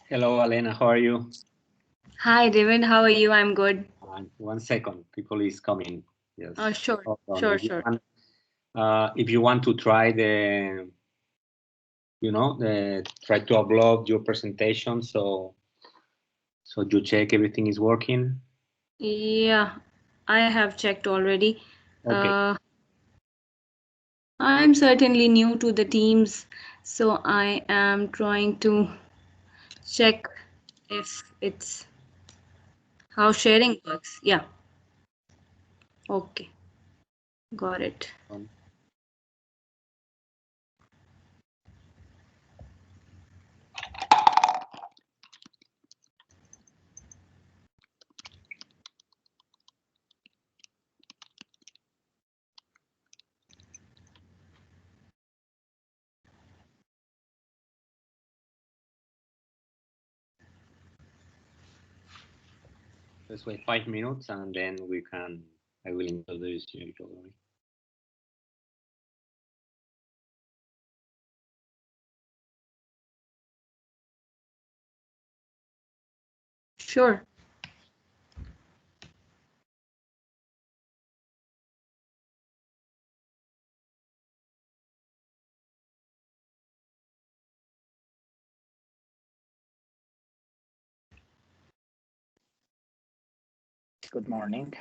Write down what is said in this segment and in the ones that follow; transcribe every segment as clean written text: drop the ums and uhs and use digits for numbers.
Hello, Aleena. How are you? Hi, David. How are you? I'm good. 1 second. People is coming. Yes. Oh, sure, Hold on. sure, sure. If you want to try try to upload your presentation, so you check everything is working. Yeah, I have checked already. Okay. I'm certainly new to the teams, so I am trying to check if it's how sharing works. Yeah, okay, got it. Let's wait 5 minutes and then I will introduce you. Sure. Good morning.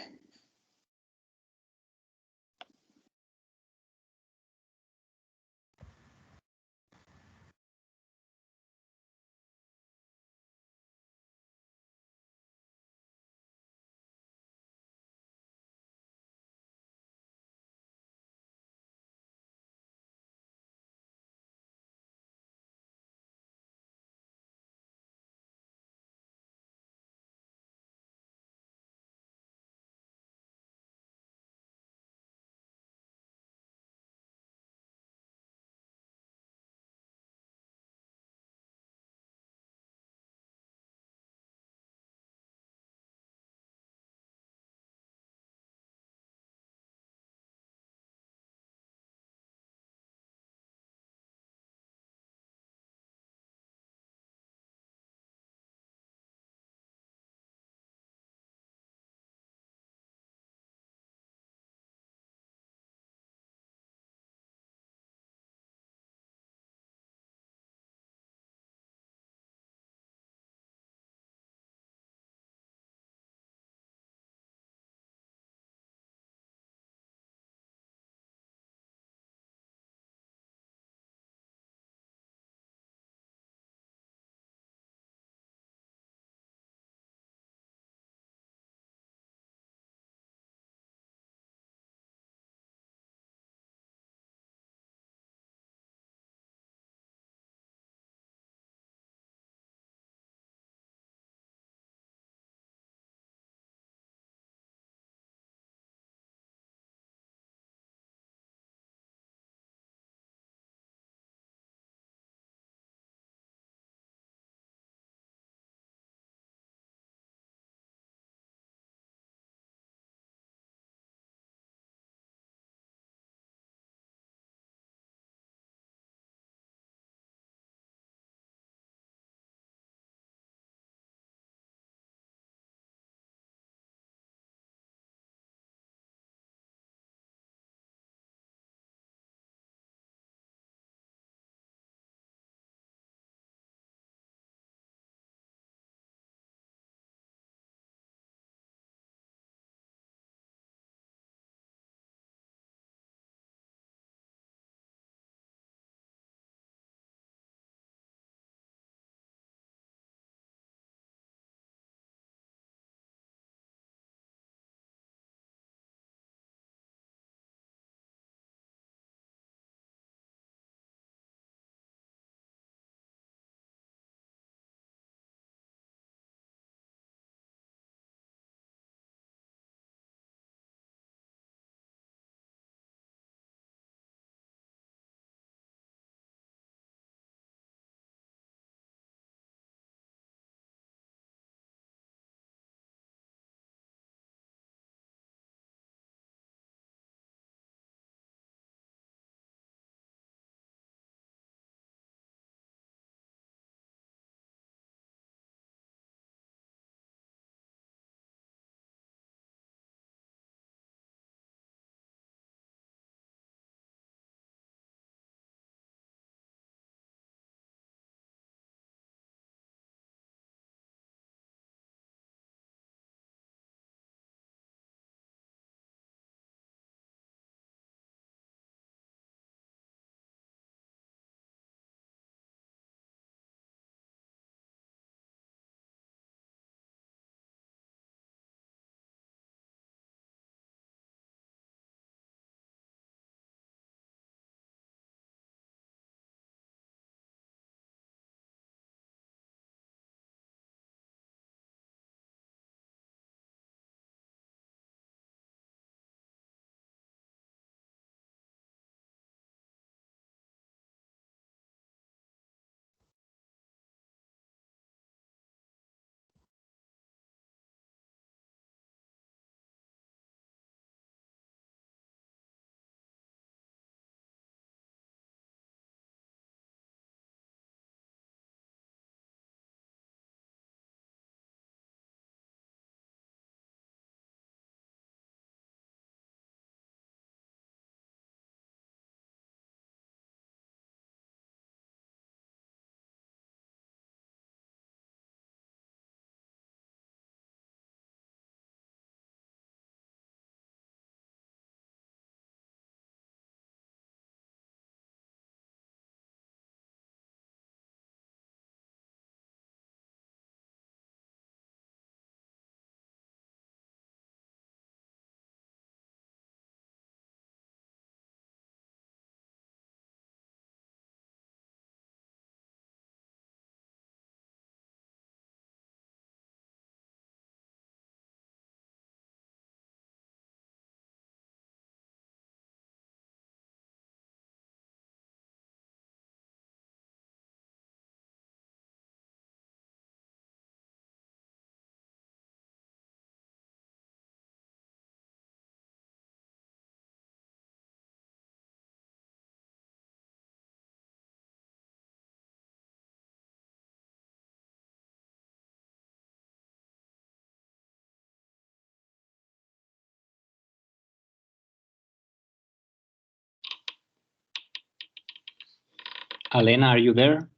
Aleena, are you there?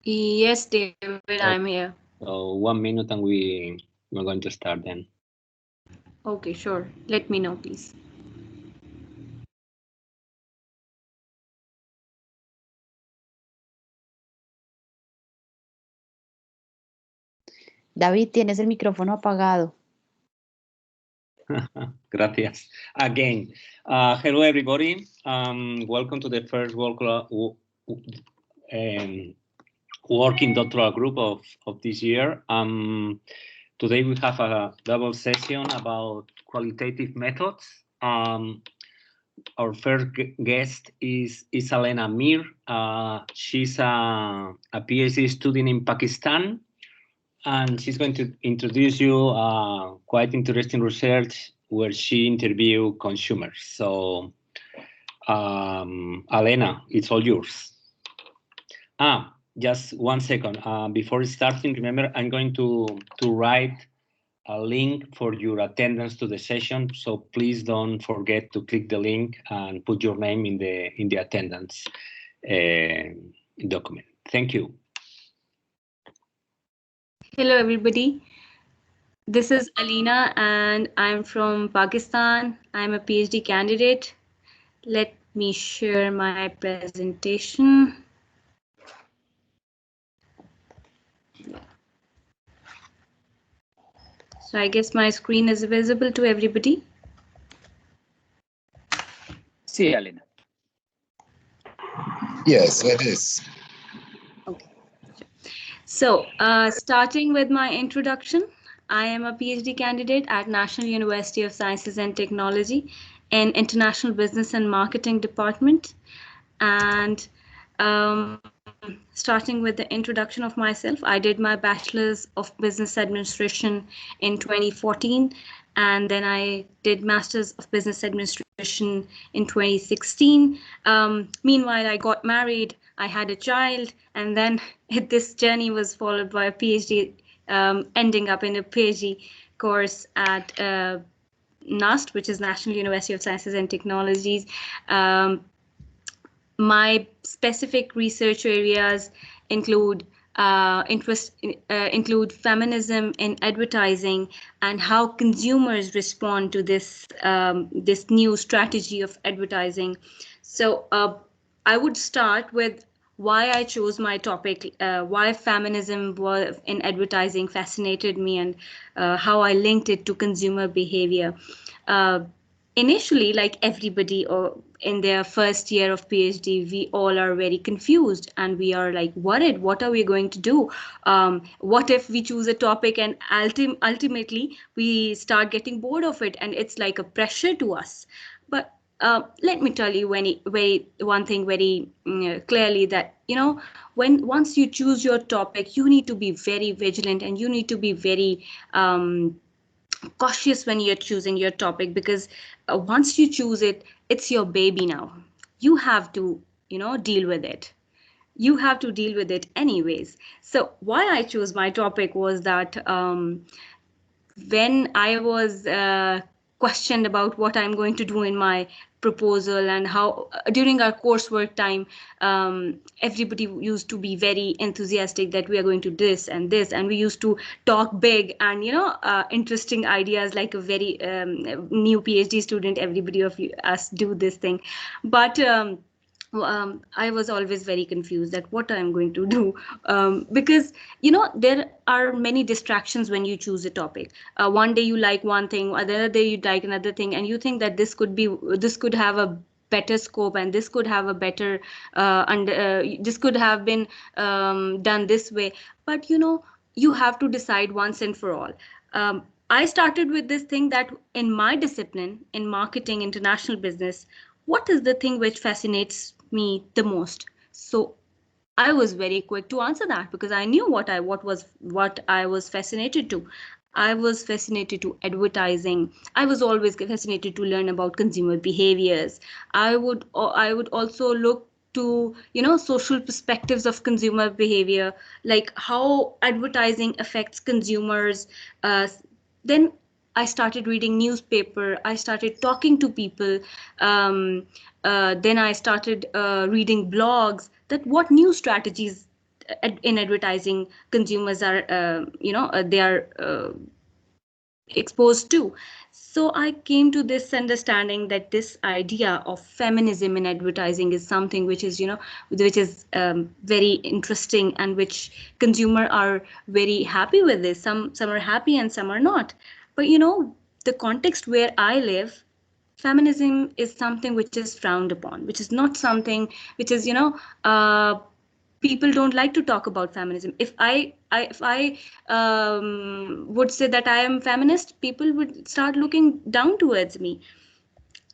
Yes, David, I'm here. So 1 minute and we're going to start then. Okay, sure. Let me know, please. David, tienes el micrófono apagado. Gracias. Again, hello everybody. Welcome to the first working doctoral group of this year. Today we have a double session about qualitative methods. Our first guest is Aleena Mir. She's a PhD student in Pakistan, and she's going to introduce you quite interesting research where she interviewed consumers. So, Aleena, it's all yours. Just 1 second. Before starting, remember, I'm going to write a link for your attendance to the session. So please don't forget to click the link and put your name in the attendance document. Thank you. Hello, everybody. This is Aleena, and I'm from Pakistan. I'm a PhD candidate. Let me share my presentation. So I guess my screen is visible to everybody. See, Aleena. Yes, it is. Okay. So starting with my introduction, I am a PhD candidate at National University of Sciences and Technology in International Business and Marketing Department. And starting with the introduction of myself, I did my Bachelor's of Business Administration in 2014, and then I did Master's of Business Administration in 2016. Meanwhile, I got married, I had a child, and then this journey was followed by a PhD, ending up in a PhD course at NUST, which is National University of Sciences and Technologies. My specific research areas include include feminism in advertising and how consumers respond to this this new strategy of advertising. So I would start with why I chose my topic, why feminism was in advertising fascinated me, and how I linked it to consumer behavior. Initially, like everybody or in their first year of PhD, we all are very confused and we are like worried. What are we going to do? What if we choose a topic and ultimately we start getting bored of it and it's like a pressure to us? But let me tell you one thing very clearly, that once you choose your topic, you need to be very vigilant and you need to be very cautious when you're choosing your topic, because once you choose it, it's your baby now. You have to deal with it. You have to deal with it anyways. So why I chose my topic was that when I was questioned about what I'm going to do in my proposal, and how during our coursework time, everybody used to be very enthusiastic that we are going to this and this, and we used to talk big and interesting ideas like a very new PhD student. Everybody of us do this thing, but I was always very confused that what I'm going to do, because there are many distractions when you choose a topic. One day you like one thing, other day you like another thing, and you think that this could have a better scope, and this could have a better this could have been done this way. But you have to decide once and for all. I started with this thing that in my discipline, in marketing, international business, what is the thing which fascinates me the most? So I was very quick to answer that, because I knew what I was fascinated to. I was fascinated to advertising. I was always fascinated to learn about consumer behaviors. I would also look to social perspectives of consumer behavior, like how advertising affects consumers. Then I started reading newspaper. I started talking to people. Then I started reading blogs. That what new strategies in advertising consumers are, they are exposed to. So I came to this understanding that this idea of feminism in advertising is something which is, which is very interesting, and which consumer are very happy with this. Some are happy and some are not. But the context where I live, feminism is something which is frowned upon, which is not something which is, people don't like to talk about feminism. If I would say that I am feminist, people would start looking down towards me.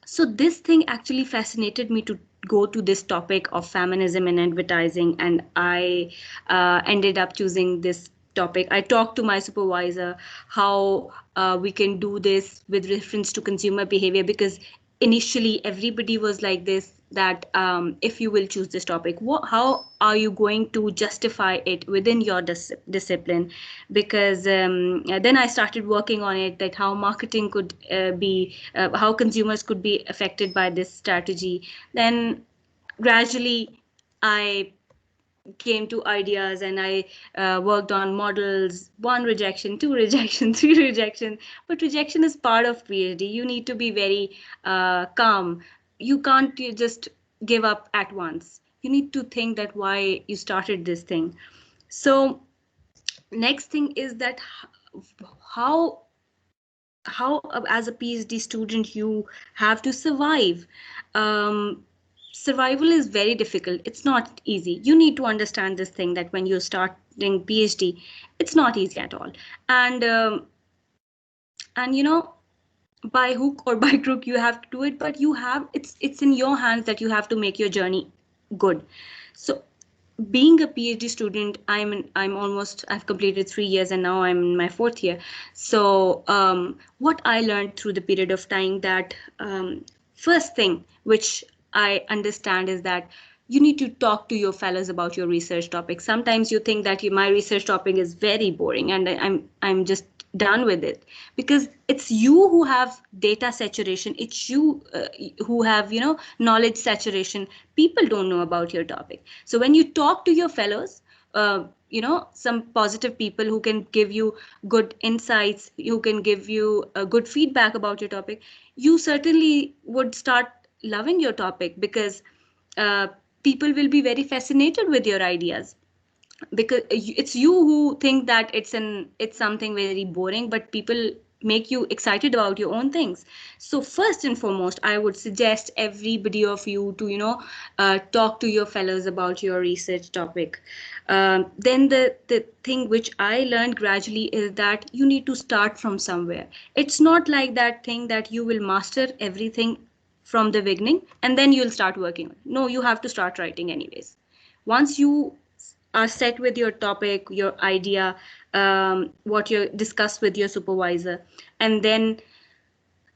So this thing actually fascinated me to go to this topic of feminism in advertising, and I ended up choosing this topic. I talked to my supervisor how we can do this with reference to consumer behavior, because initially everybody was like this, that if you will choose this topic, how are you going to justify it within your discipline? Because then I started working on it, that how marketing could be, how consumers could be affected by this strategy. Then gradually I came to ideas, and I worked on models: 1 rejection, 2 rejection, 3 rejection. But rejection is part of PhD. You need to be very calm. You can't just give up at once. You need to think that why you started this thing. So next thing is that how as a PhD student you have to survive. Survival is very difficult. It's not easy. You need to understand this thing, that when you're starting PhD, it's not easy at all. And by hook or by crook you have to do it, but it's in your hands that you have to make your journey good. So being a PhD student, I've completed 3 years, and now I'm in my 4th year. So what I learned through the period of time, that first thing which I understand is that you need to talk to your fellows about your research topic. Sometimes you think that my research topic is very boring, and I'm just done with it, because it's you who have data saturation. It's you who have knowledge saturation. People don't know about your topic. So when you talk to your fellows, some positive people who can give you good insights, who can give you good feedback about your topic, you certainly would start loving your topic, because uh, people will be very fascinated with your ideas, because it's you who think that it's something very boring, but people make you excited about your own things. So first and foremost, I would suggest everybody of you to talk to your fellows about your research topic. Then the thing which I learned gradually is that you need to start from somewhere. It's not like that thing that you will master everything from the beginning and then you'll start working on it. No, you have to start writing anyways. Once you are set with your topic, your idea, what you discuss with your supervisor, and then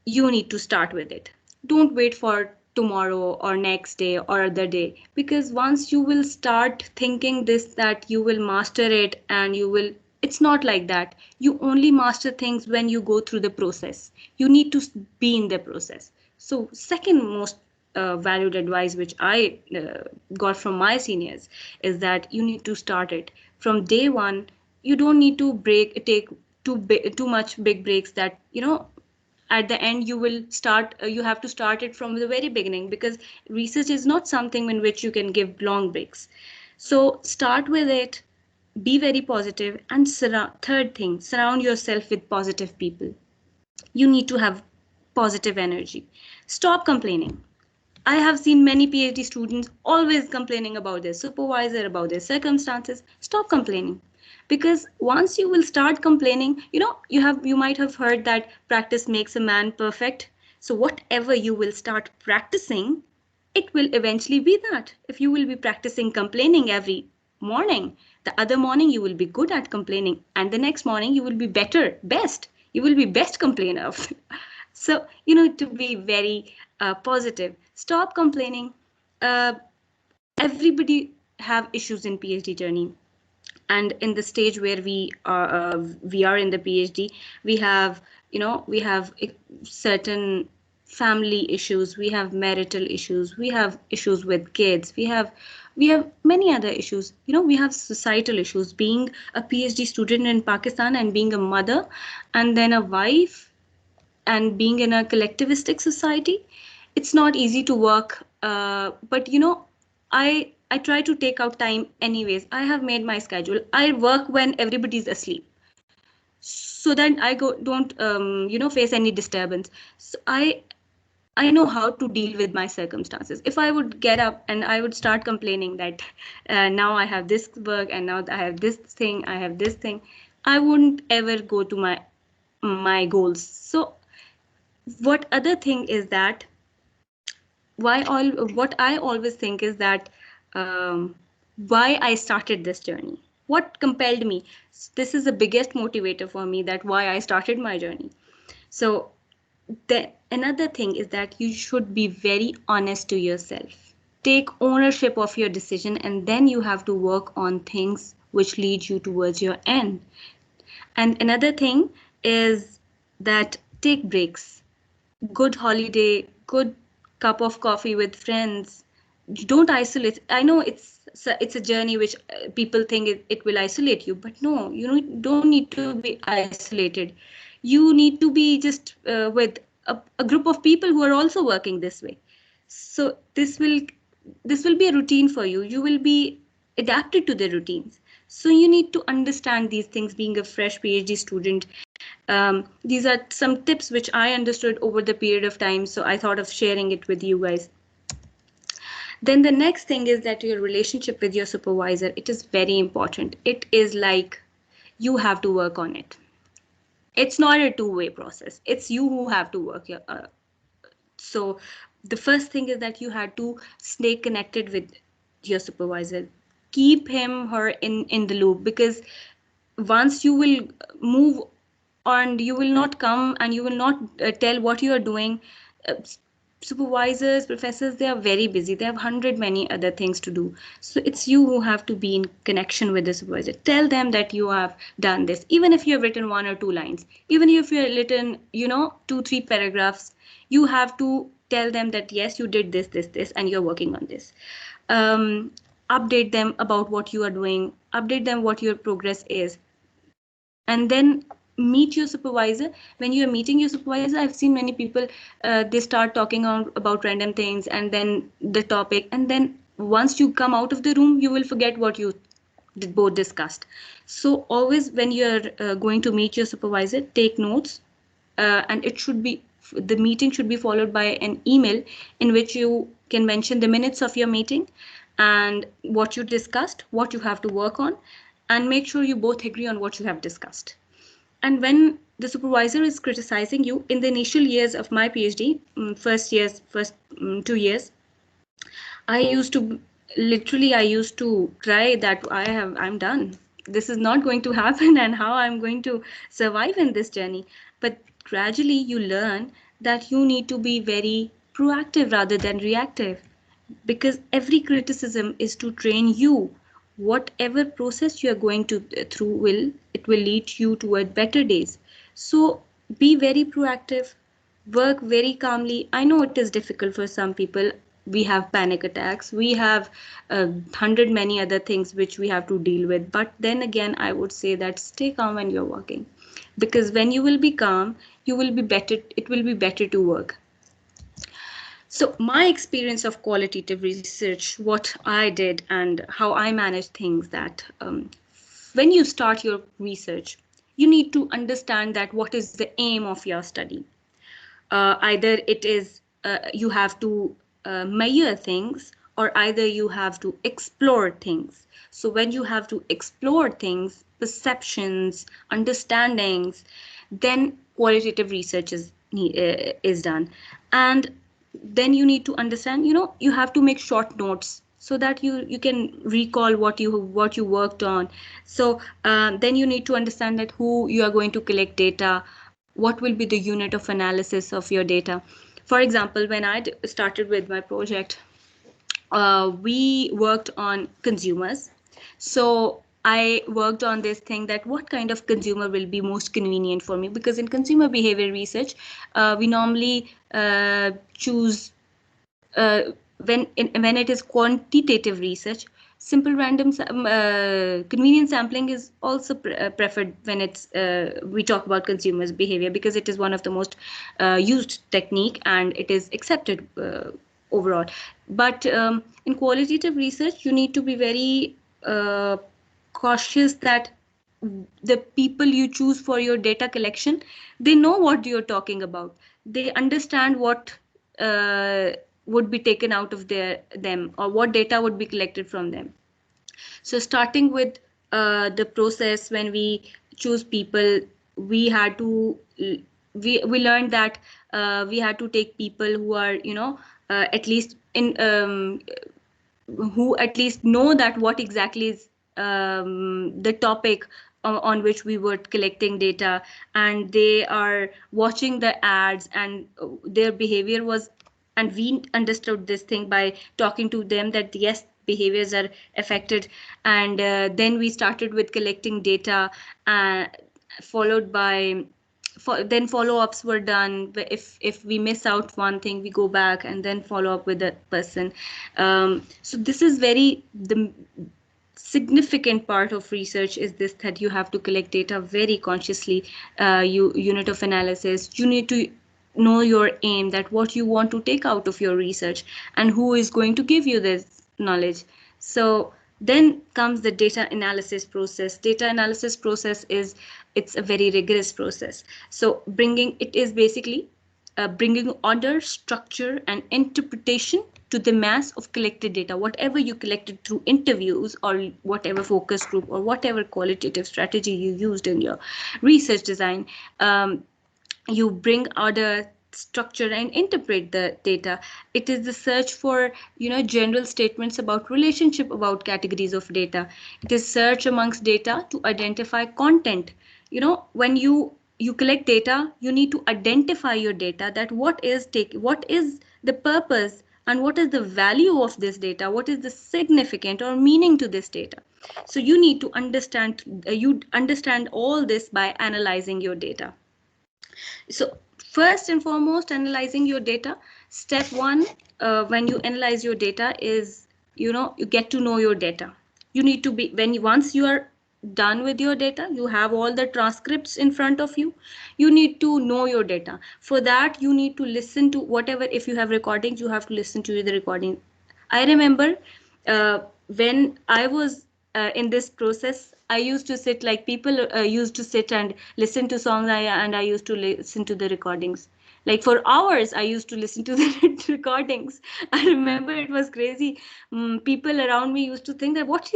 you need to start with it. Don't wait for tomorrow or next day or other day, because once you will start thinking this, that you will master it and you will, it's not like that. You only master things when you go through the process. You need to be in the process. So second most valued advice which I got from my seniors is that you need to start it from day one. You don't need to take too much big breaks, that at the end you will start you have to start it from the very beginning, because research is not something in which you can give long breaks. So start with it, be very positive, and third thing, surround yourself with positive people. You need to have positive energy. Stop complaining. I have seen many PhD students always complaining about their supervisor, about their circumstances. Stop complaining. Because once you will start complaining, you might have heard that practice makes a man perfect. So whatever you will start practicing, it will eventually be that. If you will be practicing complaining every morning, the other morning you will be good at complaining, and the next morning you will be best. You will be best complainer. So you need to be very positive. Stop complaining. Uh, Everybody have issues in PhD journey. And in the stage where we are in the PhD, we have, we have certain family issues, we have marital issues, we have issues with kids, we have many other issues. We have societal issues. Being a PhD student in Pakistan and being a mother and then a wife and being in a collectivistic society, it's not easy to work. But I try to take out time anyways. I have made my schedule. I work when everybody's asleep, so that I don't face any disturbance. So I know how to deal with my circumstances. If I would get up and I would start complaining that now I have this work and now I have this thing, I wouldn't ever go to my goals. So what other thing is that what I always think is that why I started this journey, what compelled me. This is the biggest motivator for me, that why I started my journey. So another thing is that you should be very honest to yourself. Take ownership of your decision, and then you have to work on things which lead you towards your end. And another thing is that take breaks. Good holiday, good cup of coffee with friends. Don't isolate. I know it's a journey which people think it will isolate you, but no, you don't need to be isolated. You need to be just with a group of people who are also working this way. So this will be a routine for you. You will be adapted to the routines. So you need to understand these things being a fresh PhD student. These are some tips which I understood over the period of time, so I thought of sharing it with you guys. Then the next thing is that your relationship with your supervisor, it is very important. It is like you have to work on it. It's not a two-way process. It's you who have to work. So the first thing is that you had to stay connected with your supervisor. Keep him, her in the loop, because once you will move and you will not come and you will not tell what you are doing, supervisors, professors, they are very busy. They have many other things to do. So it's you who have to be in connection with the supervisor. Tell them that you have done this, even if you have written 1 or 2 lines, even if you have written 2-3 paragraphs, you have to tell them that yes, you did this and you're working on this. Update them about what you are doing, update them what your progress is, and then meet your supervisor. When you are meeting your supervisor, I've seen many people, they start talking about random things and then the topic, and then once you come out of the room, you will forget what you both discussed. So always when you're going to meet your supervisor, take notes, and the meeting should be followed by an email in which you can mention the minutes of your meeting and what you discussed, what you have to work on, and make sure you both agree on what you have discussed. And when the supervisor is criticizing you in the initial years of my PhD, first 2 years, I used to cry that I'm done. This is not going to happen, and how I'm going to survive in this journey. But gradually you learn that you need to be very proactive rather than reactive, because every criticism is to train you. Whatever process you are going through will lead you toward better days. So be very proactive, work very calmly. I know it is difficult for some people. We have panic attacks, we have 100 many other things which we have to deal with, but then again I would say that stay calm when you're working, because when you will be calm, you will be better, it will be better to work. So my experience of qualitative research, what I did and how I manage things, that when you start your research, you need to understand that what is the aim of your study. Either it is you have to measure things, or either you have to explore things. So when you have to explore things, perceptions, understandings, then qualitative research is done. And then you need to understand, you have to make short notes so that you can recall what you worked on. So then you need to understand that who you are going to collect data, what will be the unit of analysis of your data. For example, when I started with my project, we worked on consumers. So I worked on this thing that what kind of consumer will be most convenient for me, because in consumer behavior research, we normally choose when it is quantitative research, simple random convenient sampling is also preferred when it's we talk about consumers behavior, because it is one of the most used technique and it is accepted overall. But in qualitative research, you need to be very cautious that the people you choose for your data collection, they know what you're talking about. They understand what would be taken out of them, or what data would be collected from them. So starting with the process, when we choose people, we had to we learned that we had to take people who are, at least in who at least know that what exactly is the topic on which we were collecting data, and they are watching the ads, and their behavior was, and we understood this thing by talking to them that yes, behaviors are affected. And then we started with collecting data, followed by then follow-ups were done. If we miss out one thing, we go back and then follow up with that person. So this is the significant part of research is this, that you have to collect data very consciously. Unit of analysis, you need to know your aim, that what you want to take out of your research and who is going to give you this knowledge. So then comes the data analysis process. Data analysis process it's a very rigorous process. So it is basically bringing order, structure, and interpretation to the mass of collected data. Whatever you collected through interviews, or whatever focus group, or whatever qualitative strategy you used in your research design, you bring order, structure, and interpret the data. It is the search for general statements about relationship, about categories of data. It is search amongst data to identify content. When you collect data, you need to identify your data, that what is the purpose and what is the value of this data, what is the significant or meaning to this data. So you need to understand all this by analyzing your data. So first and foremost, analyzing your data. Step one, when you analyze your data, is you get to know your data. You need to be, once you are done with your data, you have all the transcripts in front of you, you need to know your data. For that, you need to listen to whatever. If you have recordings, you have to listen to the recording. I remember when I was in this process, I used to sit, like people used to sit and listen to songs, and I used to listen to the recordings. Like for hours, I used to listen to the recordings. I remember it was crazy. People around me used to think that what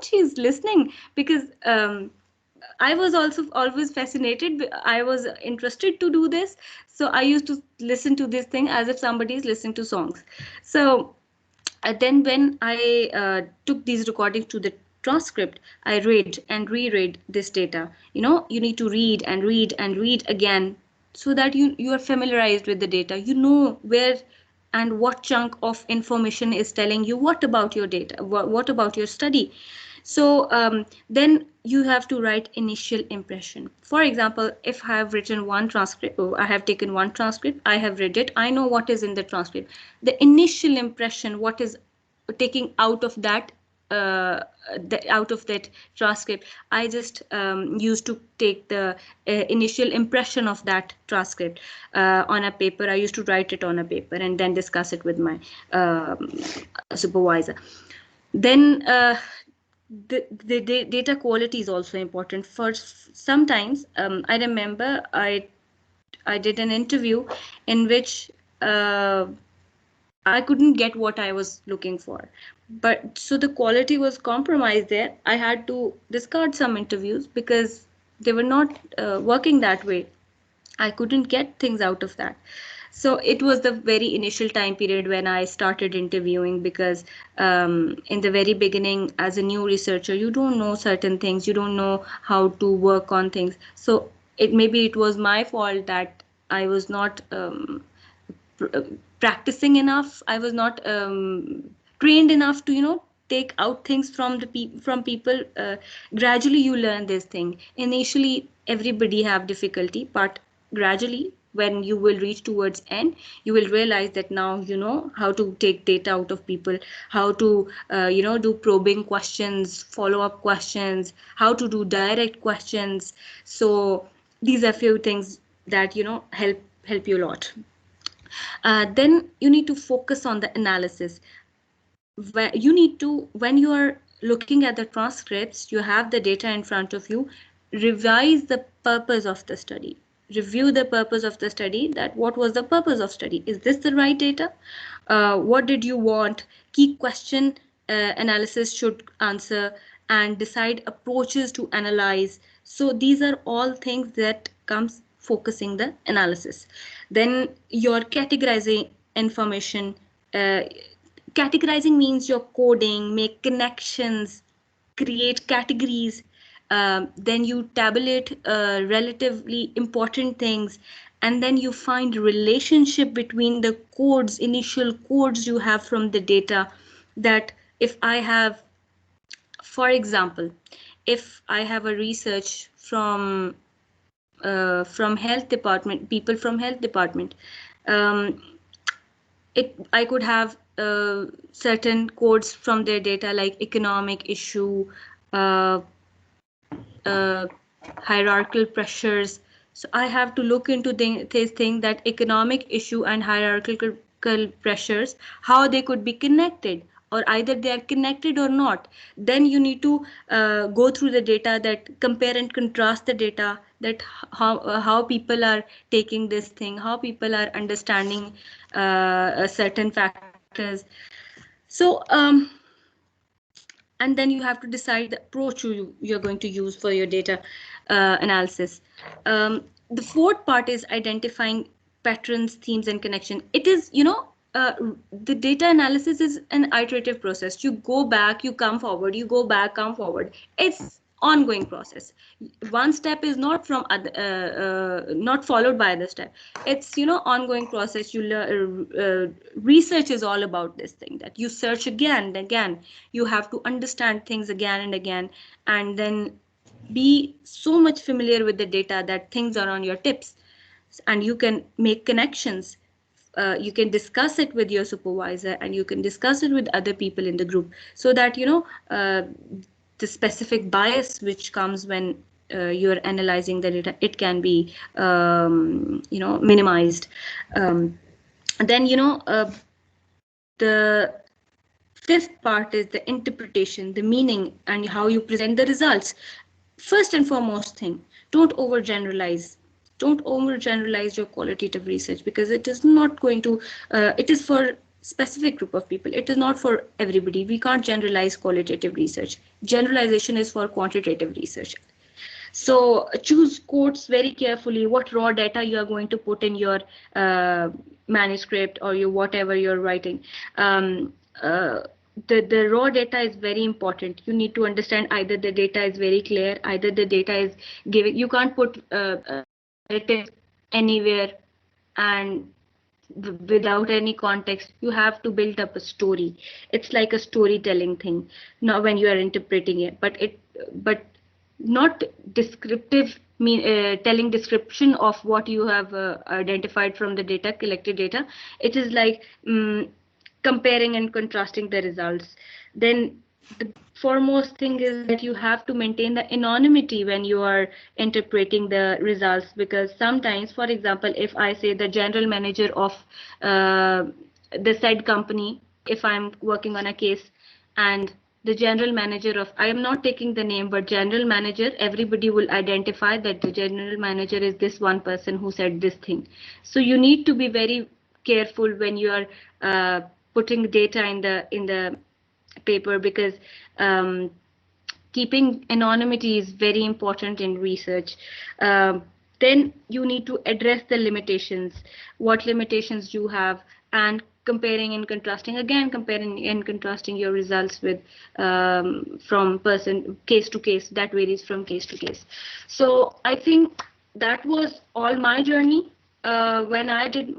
she's listening, because I was also always fascinated. I was interested to do this. So I used to listen to this thing as if somebody is listening to songs. So then when I took these recordings to the transcript, I read and reread this data. You need to read and read and read again, so that you are familiarized with the data. You know where and what chunk of information is telling you what about your data, what about your study. So then you have to write initial impression. For example, if I have written one transcript, or I have taken one transcript, I have read it, I know what is in the transcript. The initial impression, what is taking out of that transcript, I just used to take the initial impression of that transcript on a paper. I used to write it on a paper and then discuss it with my supervisor. Then the data quality is also important. For sometimes I remember I did an interview in which I couldn't get what I was looking for, but so the quality was compromised there. I had to discard some interviews because they were not working that way. I couldn't get things out of that. So it was the very initial time period when I started interviewing, because in the very beginning, as a new researcher, you don't know certain things, you don't know how to work on things. So maybe it was my fault that I was not practicing enough. I was not trained enough to take out things from from people. Gradually you learn this thing. Initially everybody have difficulty, but gradually when you will reach towards end, you will realize that now you know how to take data out of people, how to do probing questions, follow-up questions, how to do direct questions. So these are few things that help you a lot. Then you need to focus on the analysis. You need to, when you are looking at the transcripts, you have the data in front of you, revise the purpose of the study, review the purpose of the study, that what was the purpose of study, is this the right data, what did you want, key question analysis should answer, and decide approaches to analyze. So these are all things that comes focusing the analysis. Then your categorizing information. Categorizing means you're coding, make connections, create categories. Then you tabulate relatively important things, and then you find relationship between the codes, initial codes you have from the data. That if I have, for example, if I have a research from health department, people from health department, I could have certain codes from their data, like economic issue, hierarchical pressures. So I have to look into this thing, that economic issue and hierarchical pressures, how they could be connected, or either they are connected or not. Then you need to go through the data, that compare and contrast the data, that how people are taking this thing, how people are understanding certain factors. So and then you have to decide the approach you're going to use for your data analysis. The fourth part is identifying patterns, themes, and connection. It is, the data analysis is an iterative process. You go back, you come forward, you go back, come forward. It's ongoing process. One step is not from not followed by other step. It's ongoing process. You learn. Research is all about this thing, that you search again and again. You have to understand things again and again, and then be so much familiar with the data that things are on your tips, and you can make connections. You can discuss it with your supervisor, and you can discuss it with other people in the group, so that the specific bias which comes when you're analyzing the data, it can be minimized. Then the fifth part is the interpretation, the meaning, and how you present the results. First and foremost thing, don't overgeneralize. Don't overgeneralize your qualitative research, because it is not going to, it is for specific group of people. It is not for everybody. We can't generalize qualitative research. Generalization is for quantitative research. So choose quotes very carefully, what raw data you are going to put in your manuscript, or your whatever you're writing. The raw data is very important. You need to understand either the data is very clear, either the data is giving, you can't put narrative anywhere and without any context. You have to build up a story. It's like a storytelling thing, not when you are interpreting it, but not descriptive, telling description of what you have identified from the data, collected data. It is like comparing and contrasting the results. Then the foremost thing is that you have to maintain the anonymity when you are interpreting the results, because sometimes, for example, if I say the general manager of the said company, if I'm working on a case, and the general manager of, I am not taking the name, but general manager, everybody will identify that the general manager is this one person who said this thing. So you need to be very careful when you are putting data in the paper, because keeping anonymity is very important in research. Then you need to address the limitations, what limitations you have, and comparing and contrasting, again comparing and contrasting your results with from case to case. That varies from case to case. So I think that was all my journey when I did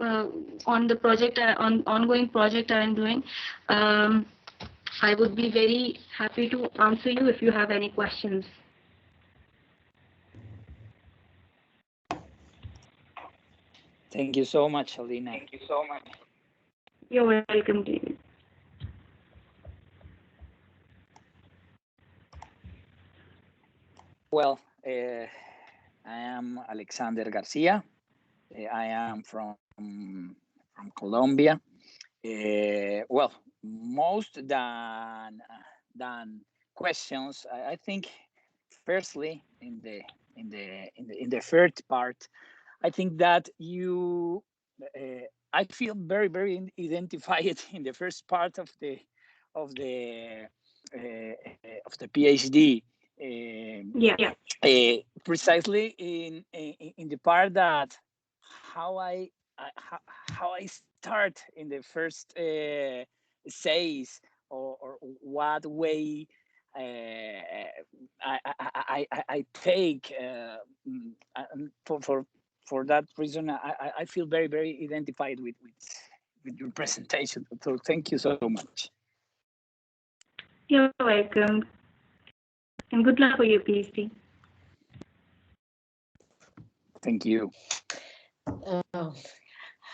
on the project, on ongoing project I am doing. I would be very happy to answer you if you have any questions. Thank you so much, Aleena. Thank you so much. You're welcome, David. Well, I am Alexander Garcia. I am from Colombia. Well, most than questions, I think firstly in the first part, I think that you I feel very identified in the first part of the PhD. Yeah. Precisely in the part that how I start in the first essays, or what way I take for that reason. I feel very identified with your presentation. So thank you so much. You're welcome. And good luck for your PhD. Thank you.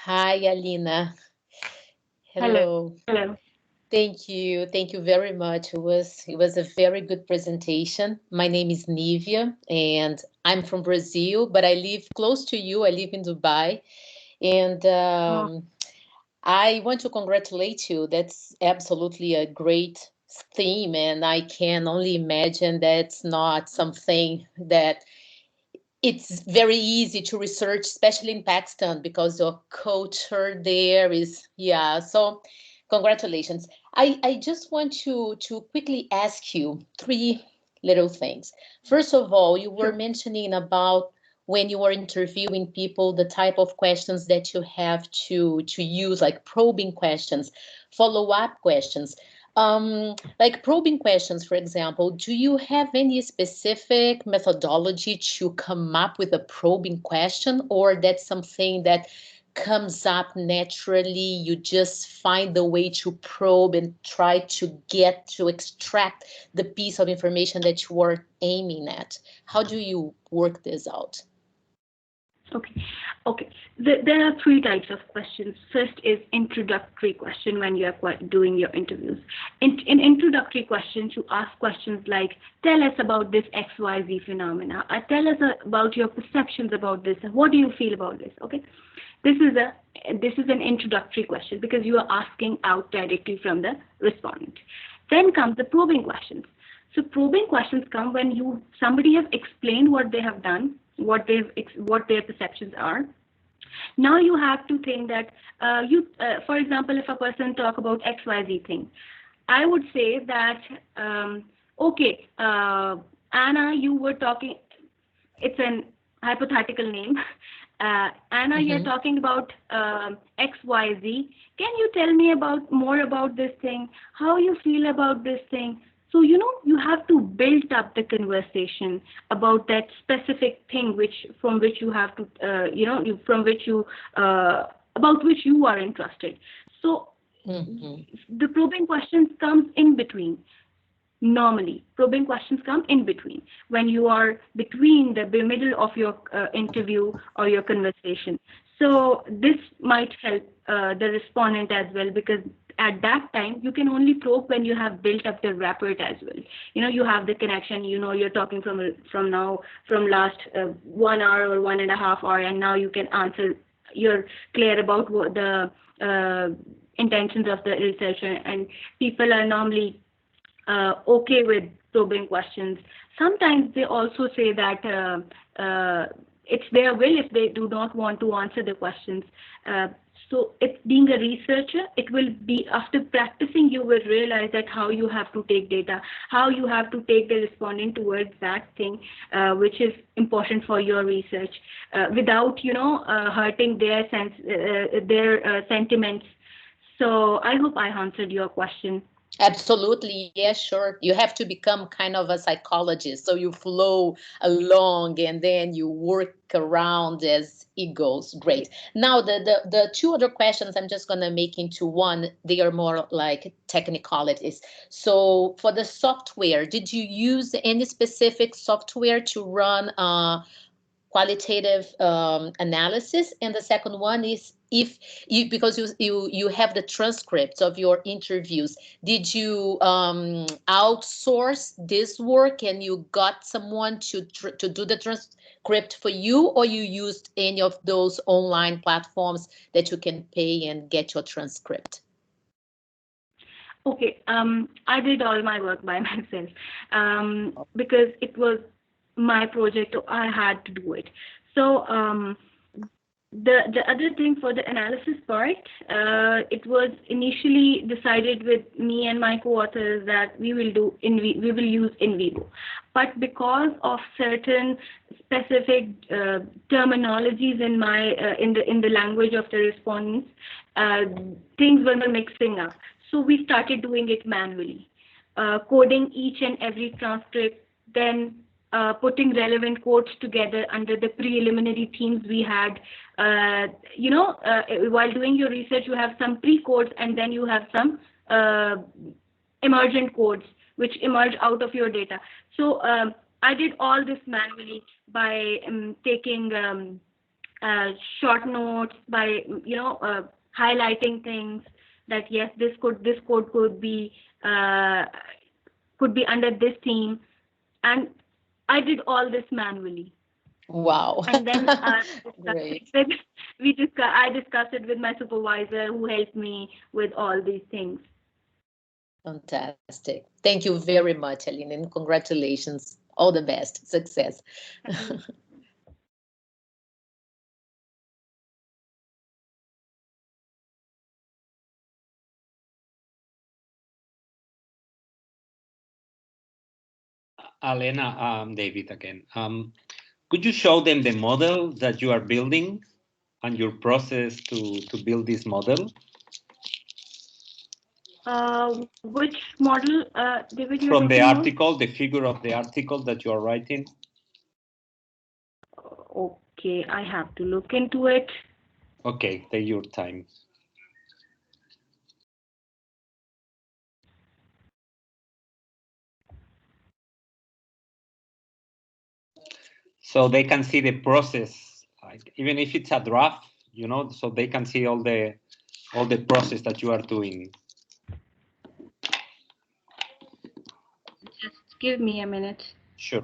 Hi, Aleena. Hello. Hello. Thank you very much. It was a very good presentation. My name is Nívia, and I'm from Brazil, but I live close to you. I live in Dubai, and I want to congratulate you. That's absolutely a great theme, and I can only imagine that's not something that it's very easy to research, especially in Pakistan, because your culture there is, yeah. So congratulations. I just want to quickly ask you three little things. First of all, you were mentioning about when you are interviewing people, the type of questions that you have to use, like probing questions, follow-up questions. Like probing questions, for example, do you have any specific methodology to come up with a probing question, or that's something that comes up naturally? You just find the way to probe and try to extract the piece of information that you are aiming at. How do you work this out? Okay. There are three types of questions. First is introductory question when you are doing your interviews. In introductory questions, you ask questions like, tell us about this XYZ phenomena. Tell us about your perceptions about this. What do you feel about this? Okay. This is an introductory question because you are asking out directly from the respondent. Then comes the probing questions. So probing questions come when somebody has explained what they have done, what their perceptions are. Now you have to think that for example, if a person talk about XYZ thing, I would say that okay, Anna, you were talking. It's an hypothetical name. Anna, you're talking about XYZ. Can you tell me more about this thing? How you feel about this thing? So, you have to build up the conversation about that specific thing about which you are interested. So the probing questions comes in between. Normally, probing questions come in between when you are between the middle of your interview or your conversation. So this might help the respondent as well, because at that time you can only probe when you have built up the rapport as well. You have the connection. You're talking from last 1 hour or 1.5 hours, and now you can answer. You're clear about what the intentions of the researcher, and people are normally okay with probing questions. Sometimes they also say that it's their will if they do not want to answer the questions. So being a researcher, it will be after practicing, you will realize that how you have to take data, how you have to take the respondent towards that thing which is important for your research without hurting their sentiments. So I hope I answered your question. Absolutely. Yeah, sure. You have to become kind of a psychologist. So you flow along and then you work around as it goes. Great. Now, the two other questions I'm just going to make into one. They are more like technicalities. So for the software, did you use any specific software to run qualitative analysis? And the second one is, if you, because you have the transcripts of your interviews, did you outsource this work and you got someone to do the transcript for you, or you used any of those online platforms that you can pay and get your transcript? Okay, I did all my work by myself because it was my project, so I had to do it. So the other thing for the analysis part, it was initially decided with me and my co-authors that we will use in vivo, but because of certain specific terminologies in my in the language of the respondents, things were mixing up. So we started doing it manually, coding each and every transcript, then putting relevant codes together under the preliminary themes we had. While doing your research, you have some pre-codes and then you have some emergent codes which emerge out of your data. So I did all this manually by taking short notes, by highlighting things that yes, this code could be under this theme, and I did all this manually. Wow. And then Great. I discussed it with my supervisor, who helped me with all these things. Fantastic. Thank you very much, Aleena, and congratulations. All the best. Success. Aleena, David again. Could you show them the model that you are building and your process to build this model? Which model, David? From the article, the figure of the article that you are writing. Okay, I have to look into it. Okay, take your time. So they can see the process, like, even if it's a draft, so they can see all the process that you are doing. Just give me a minute. Sure.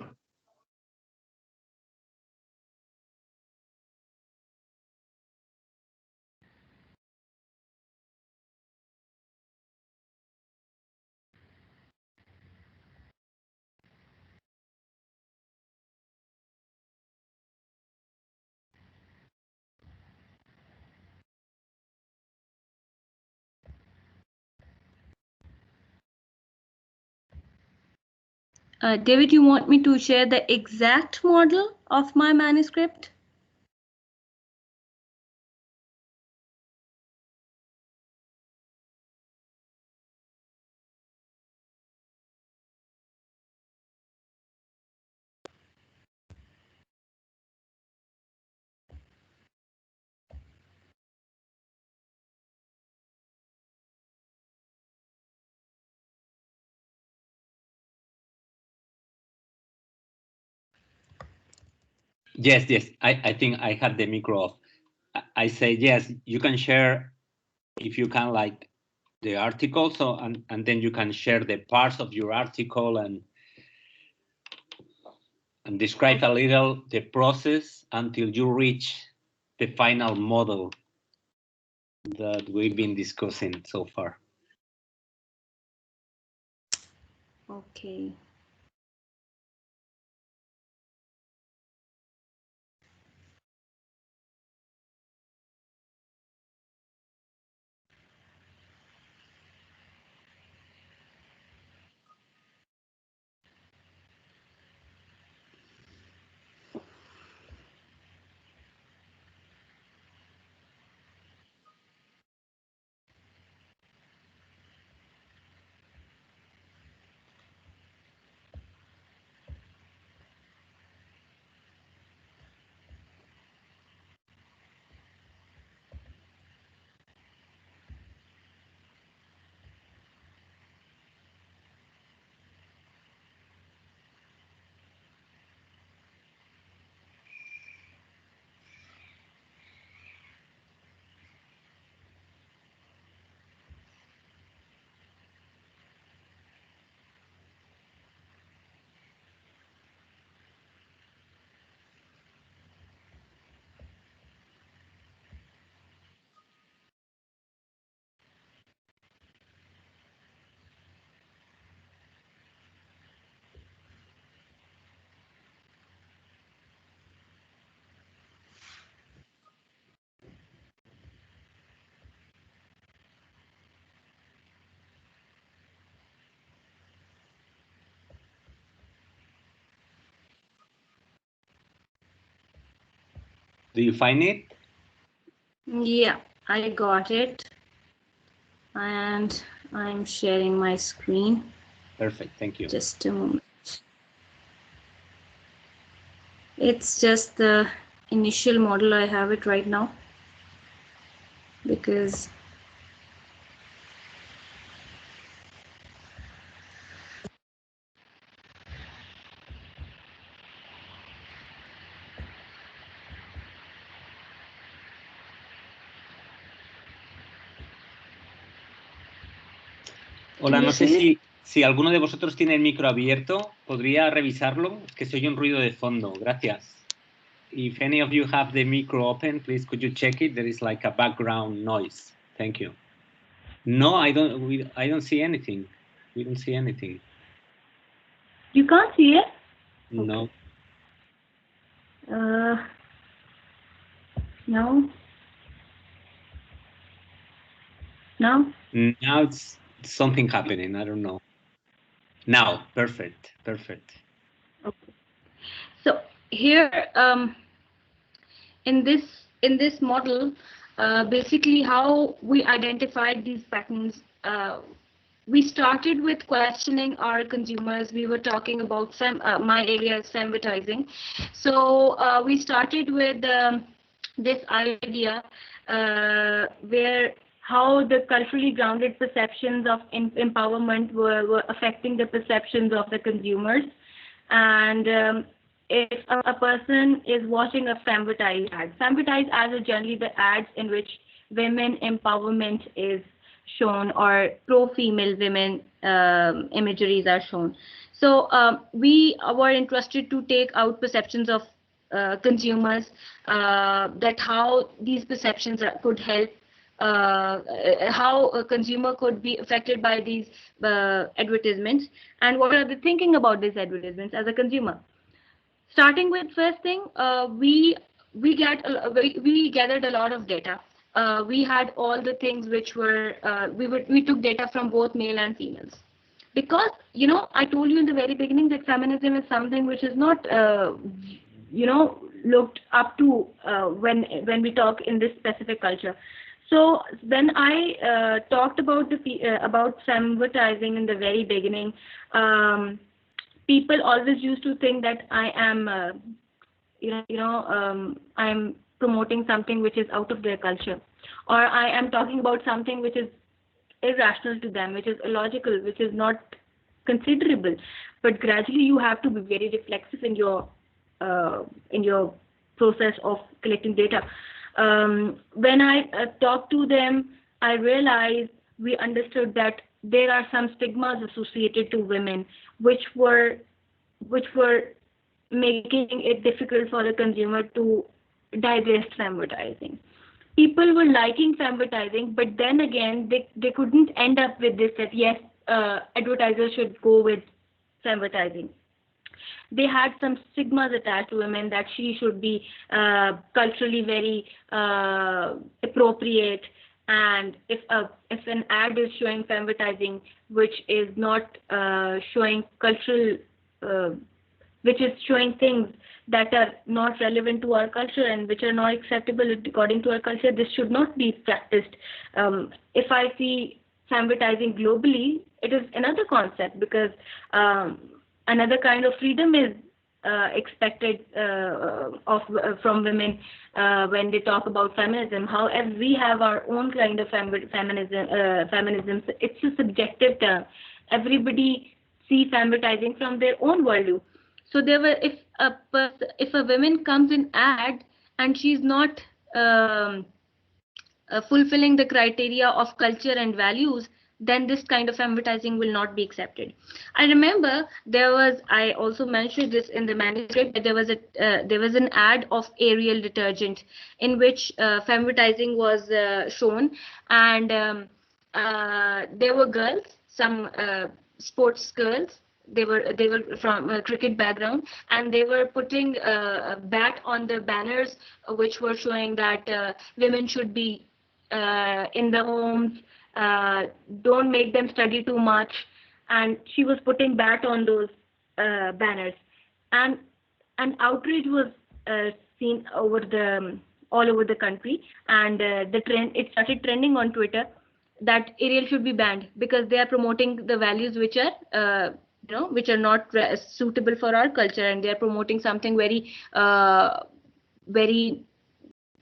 David, you want me to share the exact model of my manuscript? Yes. I think I had the micro off. I say yes, you can share if you can, like, the article, so and then you can share the parts of your article and describe a little the process until you reach the final model that we've been discussing so far. Okay. Do you find it? Yeah, I got it. And I'm sharing my screen. Perfect, thank you. Just a moment. It's just the initial model. I have it right now because Hola, no sé si alguno de vosotros tiene el micro abierto. ¿Podría revisarlo? Es que se oye un ruido de fondo. Gracias. If any of you have the micro open, please could you check it? There is like a background noise. Thank you. No, I don't see anything. We don't see anything. you can't see it? No. No. No? Now it's something happening. I don't know. Now, perfect, perfect. Okay. So here, in this model, basically how we identified these patterns. We started with questioning our consumers. We were talking about my area is femvertising. So we started with this idea where how the culturally grounded perceptions of empowerment were affecting the perceptions of the consumers. And if a person is watching a femvertised ad, femvertised ads are generally the ads in which women empowerment is shown or pro-female women imageries are shown. So we were interested to take out perceptions of consumers, that how these perceptions could help, how a consumer could be affected by these advertisements, and what are they thinking about these advertisements as a consumer. Starting with first thing, we gathered a lot of data. We had all the things which were we took data from both male and females, because I told you in the very beginning that feminism is something which is not looked up to when we talk in this specific culture. So when I talked about about femvertising in the very beginning, people always used to think that I am I'm promoting something which is out of their culture, or I am talking about something which is irrational to them, which is illogical, which is not considerable. But gradually you have to be very reflexive in your process of collecting data. When I talked to them, I realized we understood that there are some stigmas associated to women, which were making it difficult for the consumer to digest femvertising. People were liking femvertising, but then again, they couldn't end up with this that yes, advertisers should go with femvertising. They had some stigmas attached to women that she should be culturally very appropriate, and if an ad is showing femvertising which is not showing cultural, which is showing things that are not relevant to our culture and which are not acceptable according to our culture, this should not be practiced. If I see femvertising globally, it is another concept, because another kind of freedom is expected from women when they talk about feminism. However, we have our own kind of feminism. It's a subjective term. Everybody sees femvertising from their own worldview. So there were, if a woman comes in ad and she's not fulfilling the criteria of culture and values, then this kind of advertising will not be accepted. I remember I also mentioned this in the manuscript, that there was an ad of Ariel detergent in which advertising was shown, and there were girls, some sports girls. They were from a cricket background, and they were putting a bat on the banners, which were showing that women should be in the homes, don't make them study too much, and she was putting bat on those banners, and outrage was seen over the all over the country, and it started trending on Twitter that Ariel should be banned because they are promoting the values which are which are not suitable for our culture, and they are promoting something very very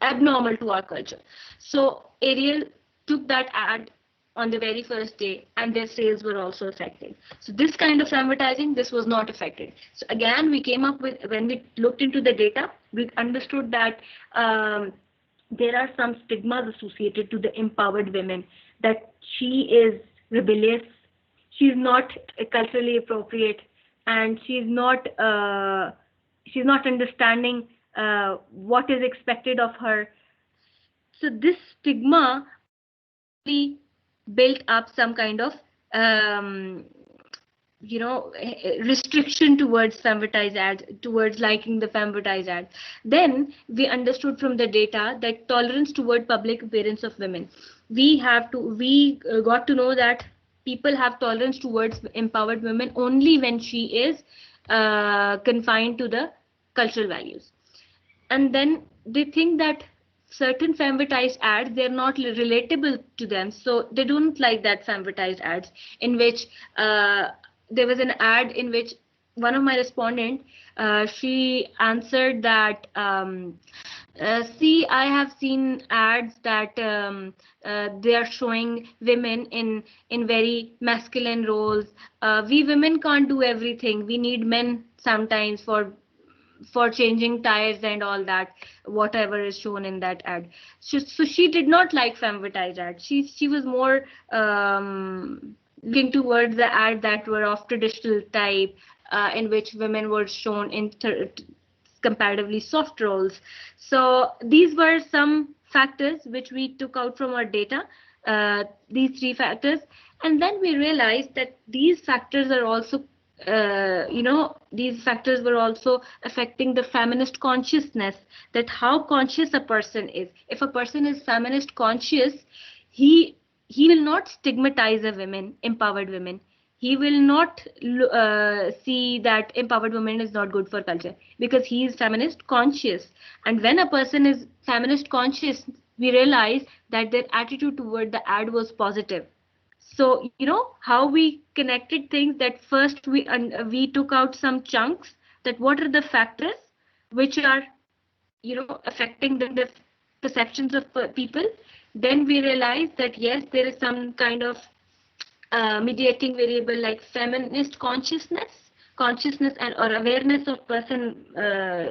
abnormal to our culture. So Ariel took that ad on the very first day, and their sales were also affected. So this kind of advertising, this was not affected. So again, we came up with, when we looked into the data, we understood that there are some stigmas associated to the empowered women, that she is rebellious, she's not culturally appropriate, and she's not understanding what is expected of her. So this stigma built up some kind of restriction towards femvertised ads, towards liking the femvertised ads. Then we understood from the data that tolerance toward public appearance of women. We got to know that people have tolerance towards empowered women only when she is confined to the cultural values. And then they think that certain femvertised ads, they're not relatable to them, so they don't like that femvertised ads, in which there was an ad in which one of my respondents, she answered that see, I have seen ads that they are showing women in very masculine roles. We women can't do everything, we need men sometimes for changing tires and all that, whatever is shown in that ad. So she did not like femvertised ads. She was more looking towards the ad that were of traditional type, in which women were shown in comparatively soft roles. So these were some factors which we took out from our data, these three factors, and then we realized that these factors are also these factors were also affecting the feminist consciousness, that how conscious a person is. If a person is feminist conscious, he will not stigmatize a women, empowered women. He will not see that empowered women is not good for culture, because he is feminist conscious. And when a person is feminist conscious, we realize that their attitude toward the ad was positive. So, how we connected things, that first we took out some chunks, that what are the factors which are, affecting the perceptions of people. Then we realized that yes, there is some kind of mediating variable like feminist consciousness and or awareness of person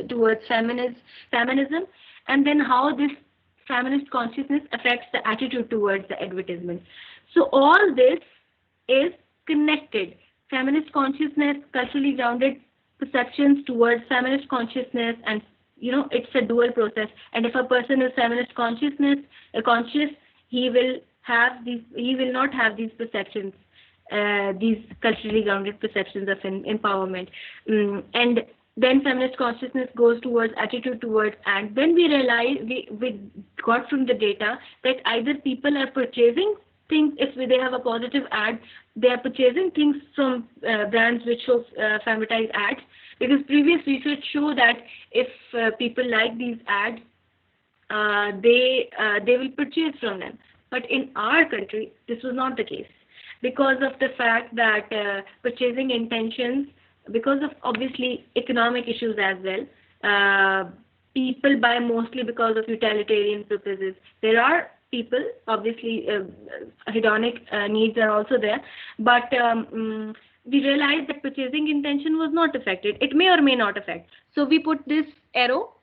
towards feminism, and then how this feminist consciousness affects the attitude towards the advertisement. So all this is connected. Feminist consciousness, culturally grounded perceptions towards feminist consciousness, and it's a dual process. And if a person is feminist conscious, he will not have these perceptions, these culturally grounded perceptions of empowerment. And then feminist consciousness goes towards attitude towards, and then we realize we got from the data that either people are purchasing things, if they have a positive ad, they are purchasing things from brands which show femvertised ads, because previous research show that if people like these ads, they will purchase from them. But in our country, this was not the case, because of the fact that purchasing intentions, because of obviously economic issues as well, people buy mostly because of utilitarian purposes. There are people, obviously hedonic needs are also there, but we realized that purchasing intention was not affected. It may or may not affect. So we put this arrow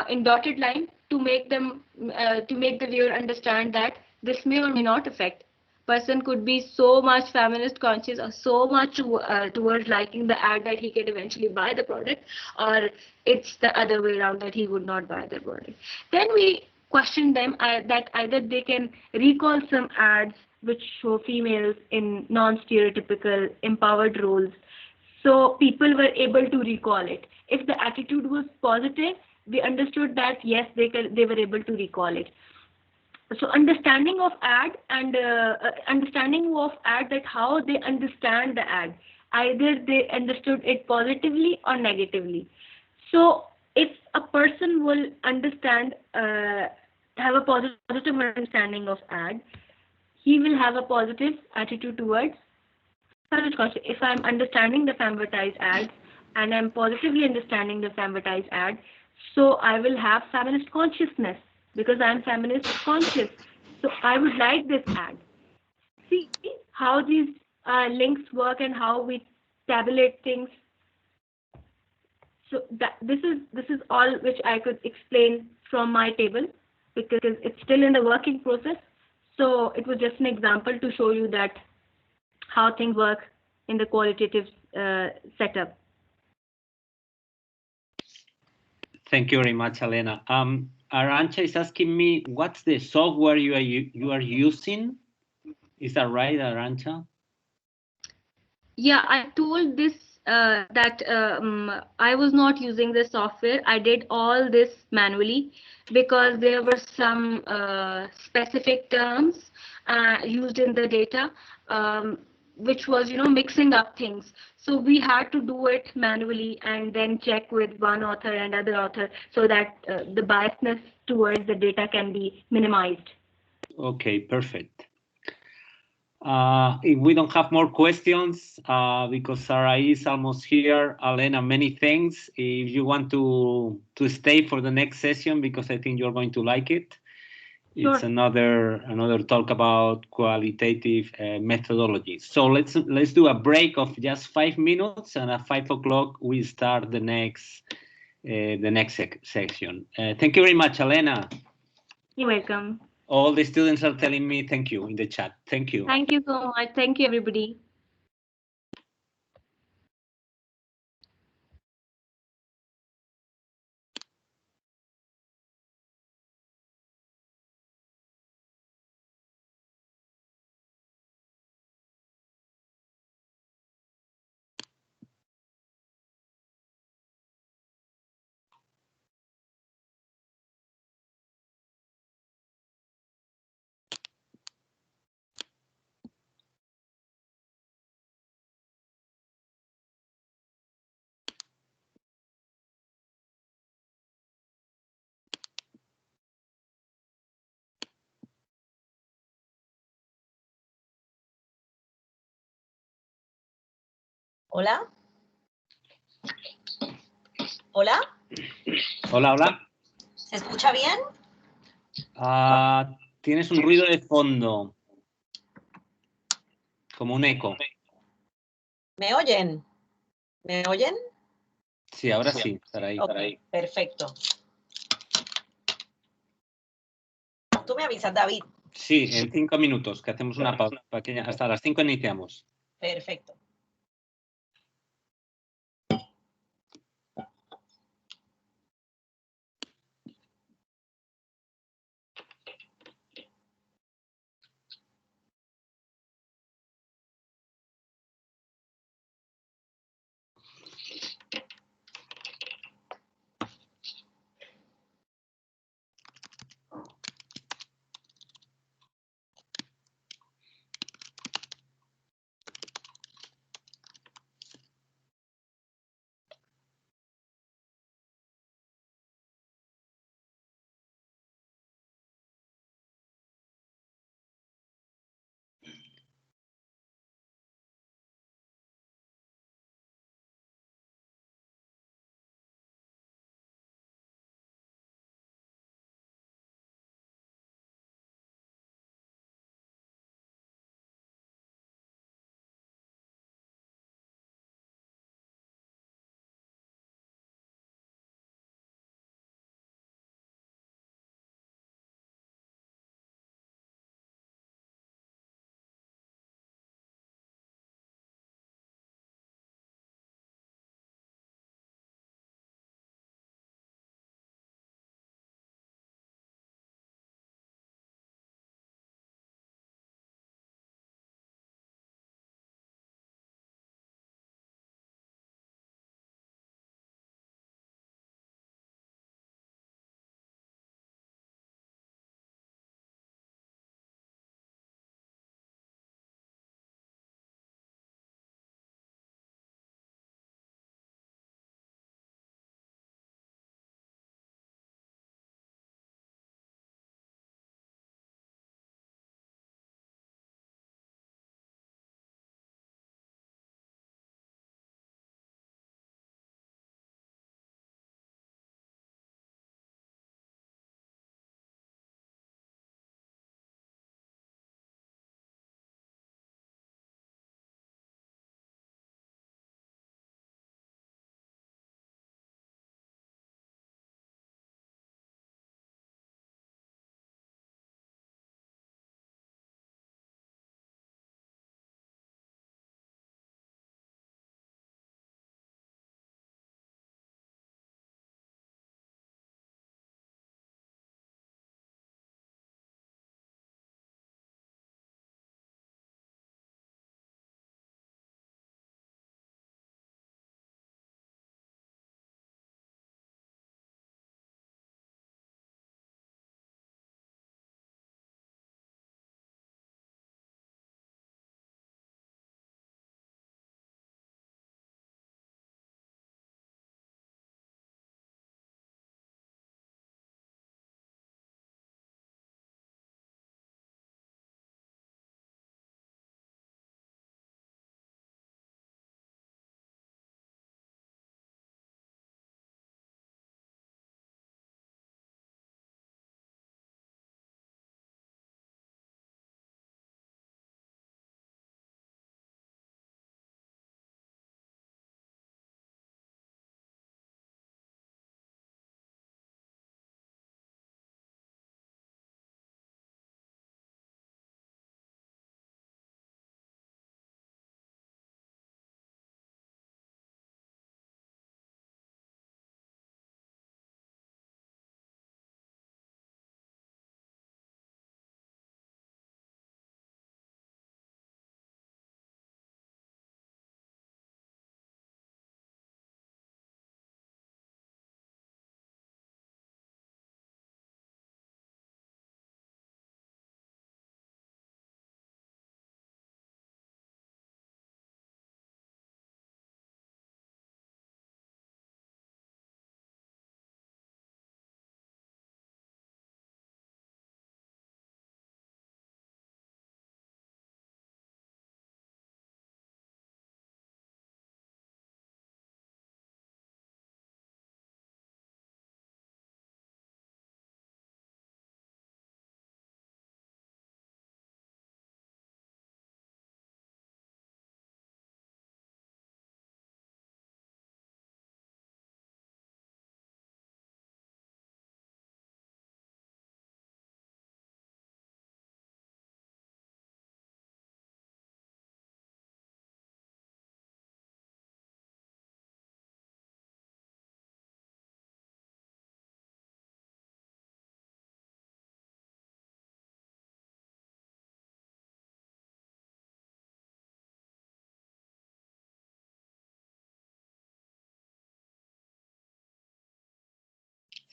in dotted line to make them to make the viewer understand that this may or may not affect. Person could be so much feminist conscious or so much towards liking the ad that he can eventually buy the product, or it's the other way around, that he would not buy the product. Then we question them that either they can recall some ads which show females in non-stereotypical empowered roles. So people were able to recall it. If the attitude was positive, we understood that yes, they were able to recall it. So understanding of ad and that how they understand the ad, either they understood it positively or negatively. So if a person will understand, have a positive understanding of ad, he will have a positive attitude towards feminist conscious. If I'm understanding the femvertise ads and I'm positively understanding the femvertise ad, so I will have feminist consciousness because I'm feminist conscious. So I would like this ad. See how these links work and how we tabulate things. So this is all which I could explain from my table because it's still in the working process. So it was just an example to show you that how things work in the qualitative setup. Thank you very much, Aleena. Arantxa is asking me what's the software you are using. Is that right, Arantxa? Yeah, I told this that I was not using the software. I did all this manually because there were some specific terms used in the data, which was, mixing up things. So we had to do it manually and then check with one author and other author so that the biasness towards the data can be minimized. Okay, perfect. If we don't have more questions, because Saraí is almost here, Aleena, many thanks. If you want to stay for the next session, because I think you're going to like it. Sure. It's another talk about qualitative methodology. So let's do a break of just 5 minutes, and at 5 o'clock we start the next section. Thank you very much, Aleena. You're welcome. All the students are telling me thank you in the chat. Thank you. Thank you so much. Thank you, everybody. Hola. Hola. Hola, hola. ¿Se escucha bien? Tienes un ruido de fondo, como un eco. ¿Me oyen? ¿Me oyen? Sí, ahora sí, Saraí. Okay, perfecto. Tú me avisas, David. Sí, en 5 minutos, que hacemos una pausa pequeña. Hasta las 5 iniciamos. Perfecto.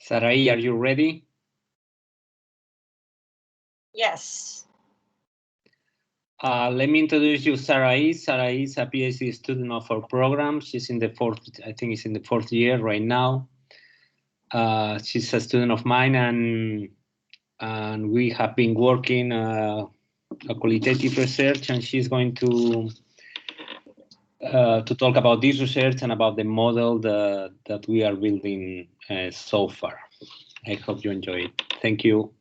Saraí, are you ready? Yes. Let me introduce you, Saraí. Saraí is a PhD student of our program. She's in the I think it's in the fourth year right now. She's a student of mine, and we have been working a qualitative research, and she's going to talk about this research and about the model that we are building so far. I hope you enjoy it. Thank you.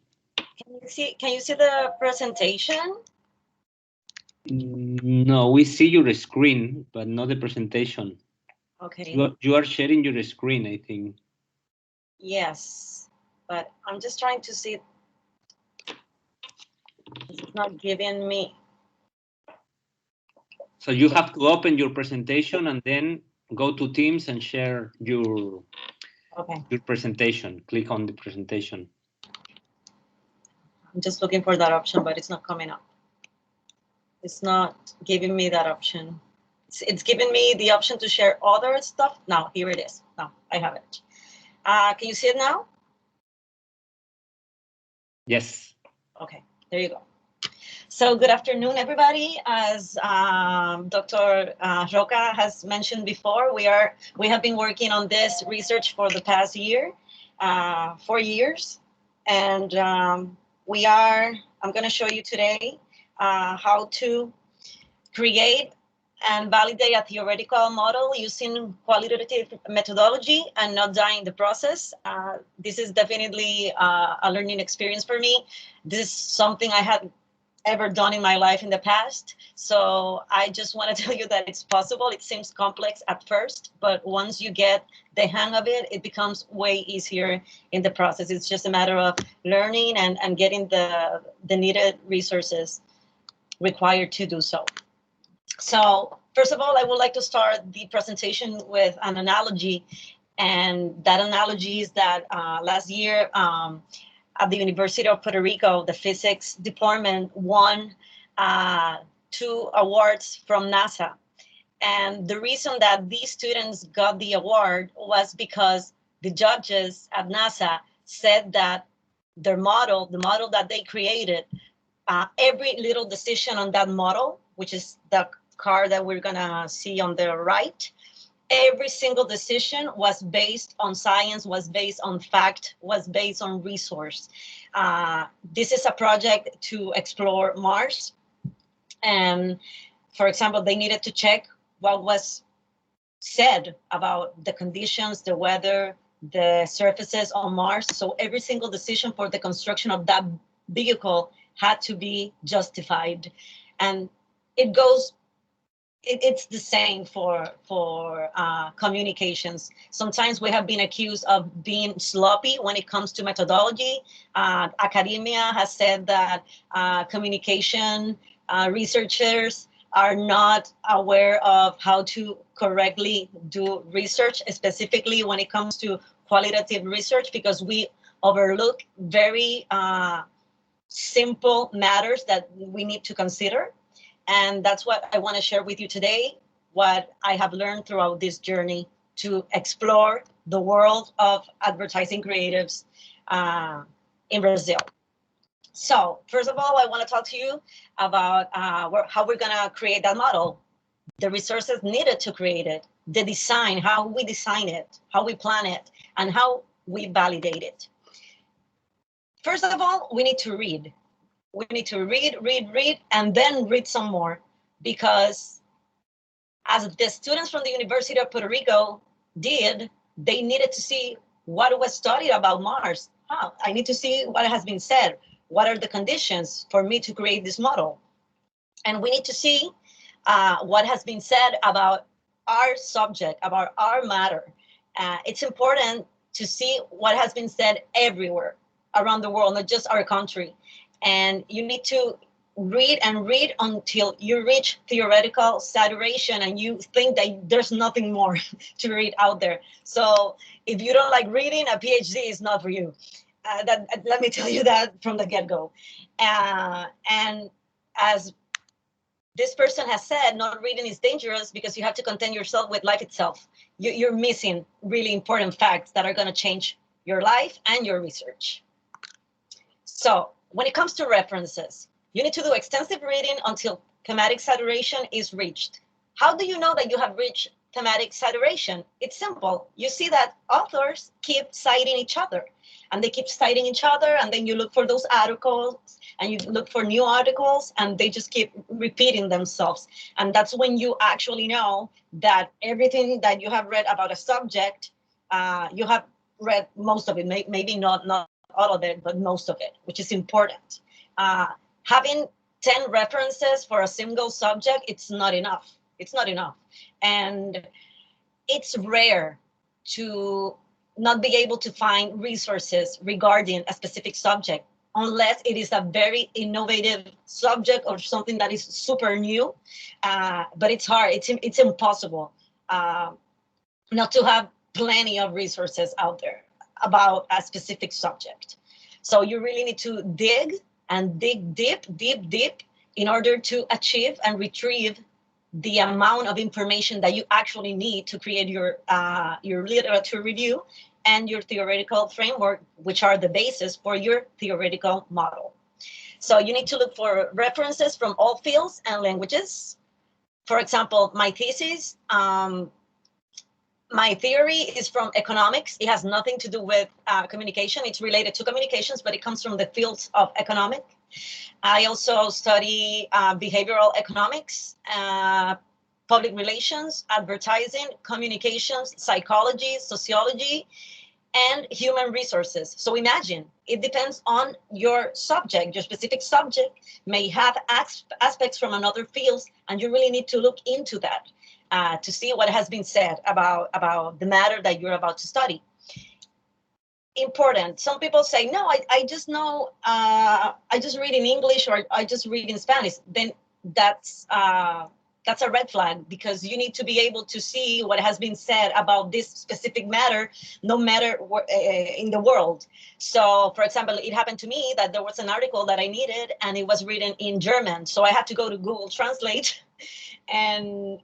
Can you see the presentation? No, we see your screen, but not the presentation. Okay. You are sharing your screen, I think. Yes, but I'm just trying to see. It's not giving me. So you have to open your presentation and then go to Teams and share your presentation. Click on the presentation. I'm just looking for that option, but it's not coming up. It's not giving me that option. It's giving me the option to share other stuff. Now, here it is. Now, I have it. Can you see it now? Yes. Okay, there you go. So good afternoon, everybody. As Dr. Roca has mentioned before, we have been working on this research for the past year, 4 years. And I'm going to show you today how to create and validate a theoretical model using qualitative methodology and not die in the process. This is definitely a learning experience for me. This is something I had ever done in my life in the past. So I just want to tell you that it's possible. It seems complex at first, but once you get the hang of it, it becomes way easier in the process. It's just a matter of learning and getting the needed resources required to do so. So first of all, I would like to start the presentation with an analogy. And that analogy is that last year, at the University of Puerto Rico, the physics department won 2 awards from NASA. And the reason that these students got the award was because the judges at NASA said that their model, the model that they created, every little decision on that model, which is the card that we're gonna see on the right, every single decision was based on science, was based on fact, was based on resource. This is a project to explore Mars. And for example, they needed to check what was said about the conditions, the weather, the surfaces on Mars. So every single decision for the construction of that vehicle had to be justified. And it's the same for communications. Sometimes we have been accused of being sloppy when it comes to methodology. Academia has said that communication researchers are not aware of how to correctly do research, specifically when it comes to qualitative research, because we overlook very simple matters that we need to consider. And that's what I want to share with you today, what I have learned throughout this journey to explore the world of advertising creatives in Brazil. So first of all, I want to talk to you about how we're going to create that model, the resources needed to create it, the design, how we design it, how we plan it, and how we validate it. First of all, we need to read. We need to read, and then read some more, because as the students from the University of Puerto Rico did, they needed to see what was studied about Mars. I need to see what has been said. What are the conditions for me to create this model? And we need to see what has been said about our subject, about our matter. It's important to see what has been said everywhere around the world, not just our country. And you need to read and read until you reach theoretical saturation and you think that there's nothing more to read out there. So if you don't like reading, a PhD is not for you. Let me tell you that from the get-go. And as this person has said, not reading is dangerous because you have to content yourself with life itself. You're missing really important facts that are going to change your life and your research. So when it comes to references, you need to do extensive reading until thematic saturation is reached. How do you know that you have reached thematic saturation? It's simple. You see that authors keep citing each other, and they keep citing each other, and then you look for those articles, and you look for new articles, and they just keep repeating themselves. And that's when you actually know that everything that you have read about a subject, you have read most of it, maybe not all of it, but most of it, which is important. Having 10 references for a single subject, it's not enough. It's not enough. And it's rare to not be able to find resources regarding a specific subject unless it is a very innovative subject or something that is super new. But it's hard. It's impossible not to have plenty of resources out there about a specific subject. So you really need to dig and dig deep in order to achieve and retrieve the amount of information that you actually need to create your literature review and your theoretical framework, which are the basis for your theoretical model. So you need to look for references from all fields and languages. For example, my thesis, my theory is from economics. It has nothing to do with communication. It's related to communications, but it comes from the fields of economic. I also study behavioral economics, public relations, advertising, communications, psychology, sociology, and human resources. So imagine, it depends on your subject. Your specific subject may have aspects from another field, and you really need to look into that to see what has been said about the matter that you're about to study. Important. Some people say, no, I just know, I just read in English or I just read in Spanish. Then that's a red flag, because you need to be able to see what has been said about this specific matter, no matter in the world. So, for example, it happened to me that there was an article that I needed and it was written in German. So I had to go to Google Translate and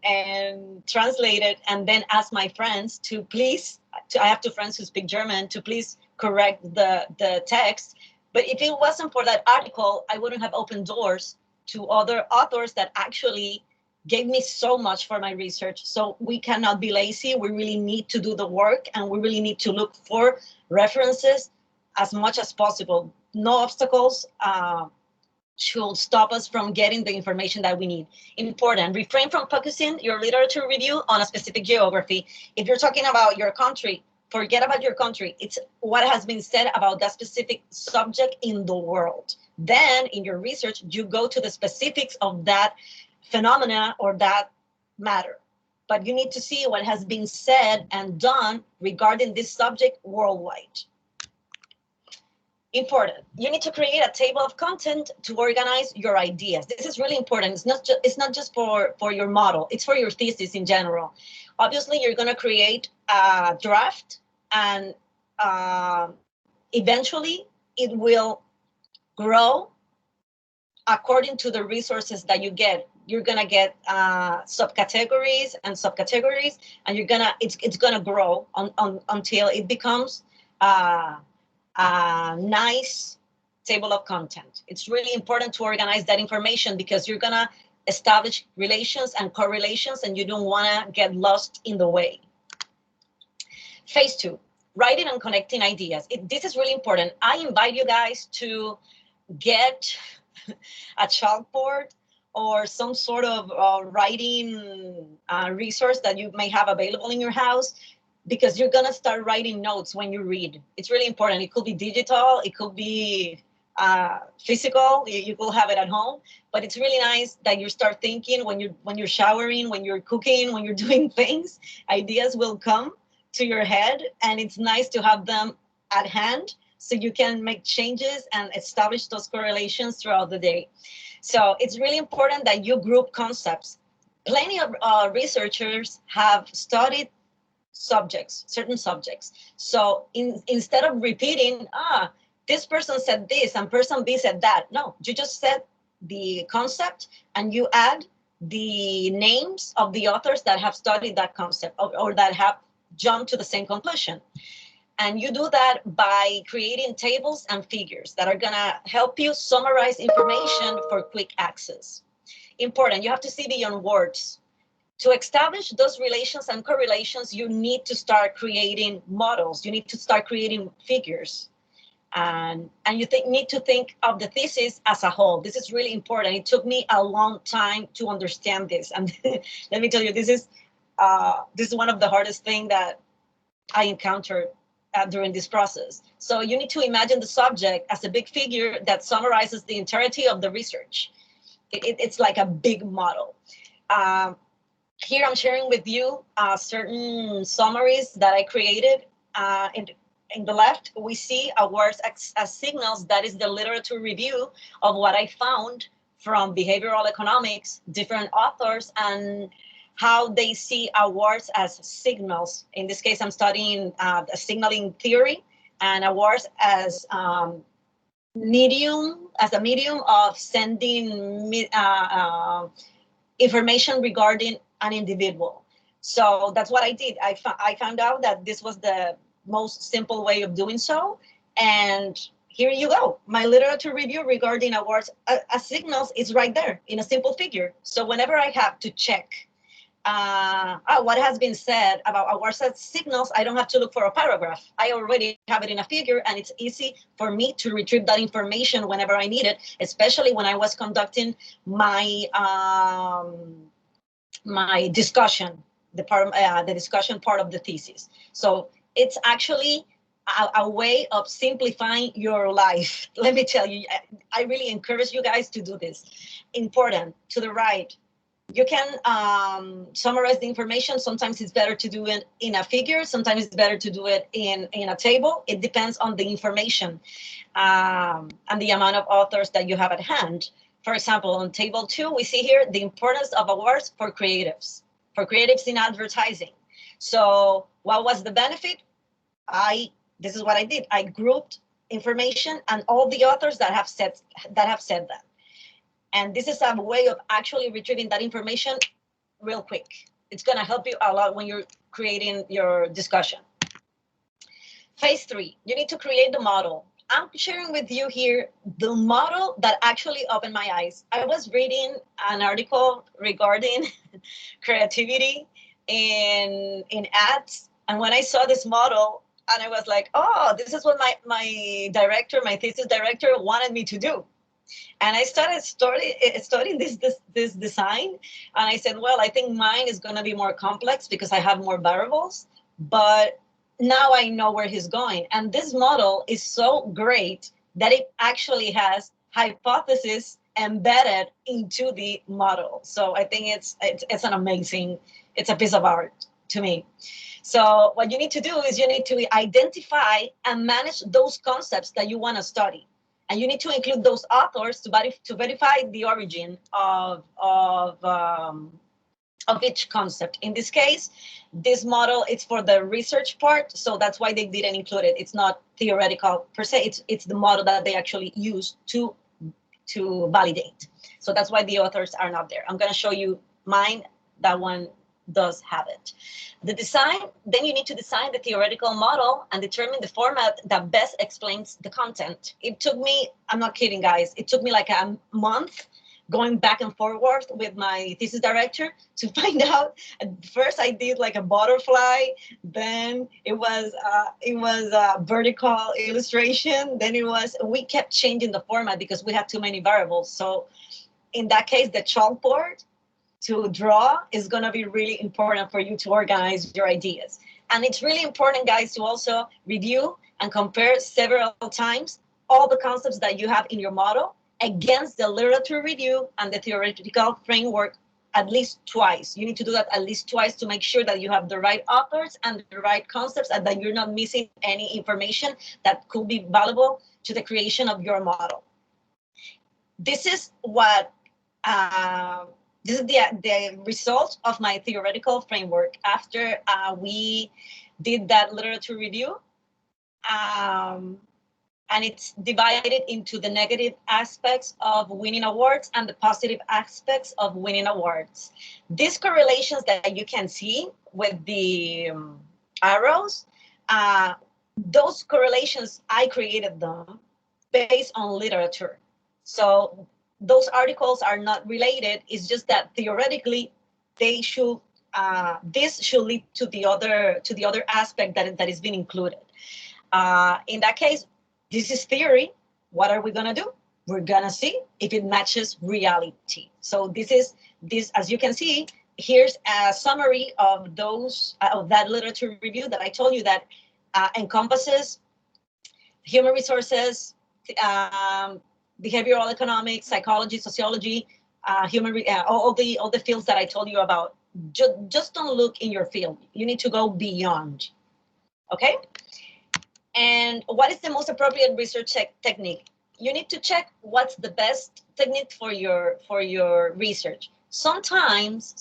translate it, and then ask my friends to please, I have 2 friends who speak German, to please correct the text. But if it wasn't for that article, I wouldn't have opened doors to other authors that actually gave me so much for my research. So we cannot be lazy. We really need to do the work, and we really need to look for references as much as possible. No obstacles should stop us from getting the information that we need. Important. Refrain from focusing your literature review on a specific geography. If you're talking about your country, forget about your country. It's what has been said about that specific subject in the world. Then in your research, you go to the specifics of that phenomena or that matter. But you need to see what has been said and done regarding this subject worldwide. Important. You need to create a table of content to organize your ideas. This is really important. It's not just for your model. It's for your thesis in general. Obviously, you're going to create a draft, and eventually it will grow according to the resources that you get. You're going to get subcategories, and it's going to grow until it becomes a nice table of content. It's really important to organize that information, because you're going to establish relations and correlations, and you don't want to get lost in the way. Phase 2, writing and connecting ideas. This is really important. I invite you guys to get a chalkboard or some sort of writing resource that you may have available in your house, because you're going to start writing notes when you read. It's really important. It could be digital, it could be physical, you will have it at home, but it's really nice that you start thinking when you're showering, when you're cooking, when you're doing things. Ideas will come to your head, and it's nice to have them at hand so you can make changes and establish those correlations throughout the day. So it's really important that you group concepts. Plenty of researchers have studied certain subjects. So instead of repeating, this person said this and person B said that, no, you just said the concept and you add the names of the authors that have studied that concept or that have jumped to the same conclusion. And you do that by creating tables and figures that are gonna help you summarize information for quick access. Important, you have to see beyond words. To establish those relations and correlations, you need to start creating models. You need to start creating figures. And you need to think of the thesis as a whole. This is really important. It took me a long time to understand this. And let me tell you, this is one of the hardest things that I encountered during this process. So you need to imagine the subject as a big figure that summarizes the entirety of the research. It's like a big model. Here I'm sharing with you certain summaries that I created. In the left, we see awards as signals. That is the literature review of what I found from behavioral economics, different authors, and how they see awards as signals. In this case, I'm studying signaling theory, and awards as a medium of sending information regarding an individual. So that's what I did. I found out that this was the most simple way of doing so. And here you go. My literature review regarding awards as signals is right there in a simple figure. So whenever I have to check what has been said about awards as signals, I don't have to look for a paragraph. I already have it in a figure, and it's easy for me to retrieve that information whenever I need it, especially when I was conducting my my discussion, the discussion part of the thesis. So it's actually a way of simplifying your life. Let me tell you, I really encourage you guys to do this. Important, to the right, you can summarize the information. Sometimes it's better to do it in a figure. Sometimes it's better to do it in a table. It depends on the information and the amount of authors that you have at hand. For example, on table 2, we see here the importance of awards for creatives in advertising. So what was the benefit? This is what I did. I grouped information and all the authors that have said that. And this is a way of actually retrieving that information real quick. It's going to help you a lot when you're creating your discussion. Phase 3, you need to create the model. I'm sharing with you here the model that actually opened my eyes. I was reading an article regarding creativity in ads. And when I saw this model, and I was like, oh, this is what my thesis director wanted me to do. And I started studying this design. And I said, well, I think mine is going to be more complex because I have more variables. But now I know where he's going. And this model is so great that it actually has hypotheses embedded into the model. So I think it's an amazing, it's a piece of art to me. So what you need to do is you need to identify and manage those concepts that you want to study. And you need to include those authors to verify the origin of each concept. In this case, this model is for the research part, so that's why they didn't include it. It's not theoretical per se. It's the model that they actually use to validate. So that's why the authors are not there. I'm going to show you mine. That one does have it. The design, then you need to design the theoretical model and determine the format that best explains the content. It took me, I'm not kidding, guys, it took me like a month going back and forward with my thesis director to find out. First I did like a butterfly, then it was a vertical illustration, then we kept changing the format because we had too many variables. So in that case, the chalkboard to draw is going to be really important for you to organize your ideas. And it's really important, guys, to also review and compare several times all the concepts that you have in your model against the literature review and the theoretical framework at least twice. You need to do that at least twice to make sure that you have the right authors and the right concepts and that you're not missing any information that could be valuable to the creation of your model. This is what this is the result of my theoretical framework after we did that literature review. And it's divided into the negative aspects of winning awards and the positive aspects of winning awards. These correlations that you can see with the arrows, those correlations, I created them based on literature. So those articles are not related. It's just that theoretically they should this should lead to the other aspect that is being included. In that case, this is theory. What are we gonna do? We're gonna see if it matches reality. So this, as you can see, here's a summary of those of that literature review that I told you that encompasses human resources, behavioral economics, psychology, sociology, all the fields that I told you about. Just don't look in your field. You need to go beyond. Okay. And what is the most appropriate research technique? You need to check what's the best technique for your research. Sometimes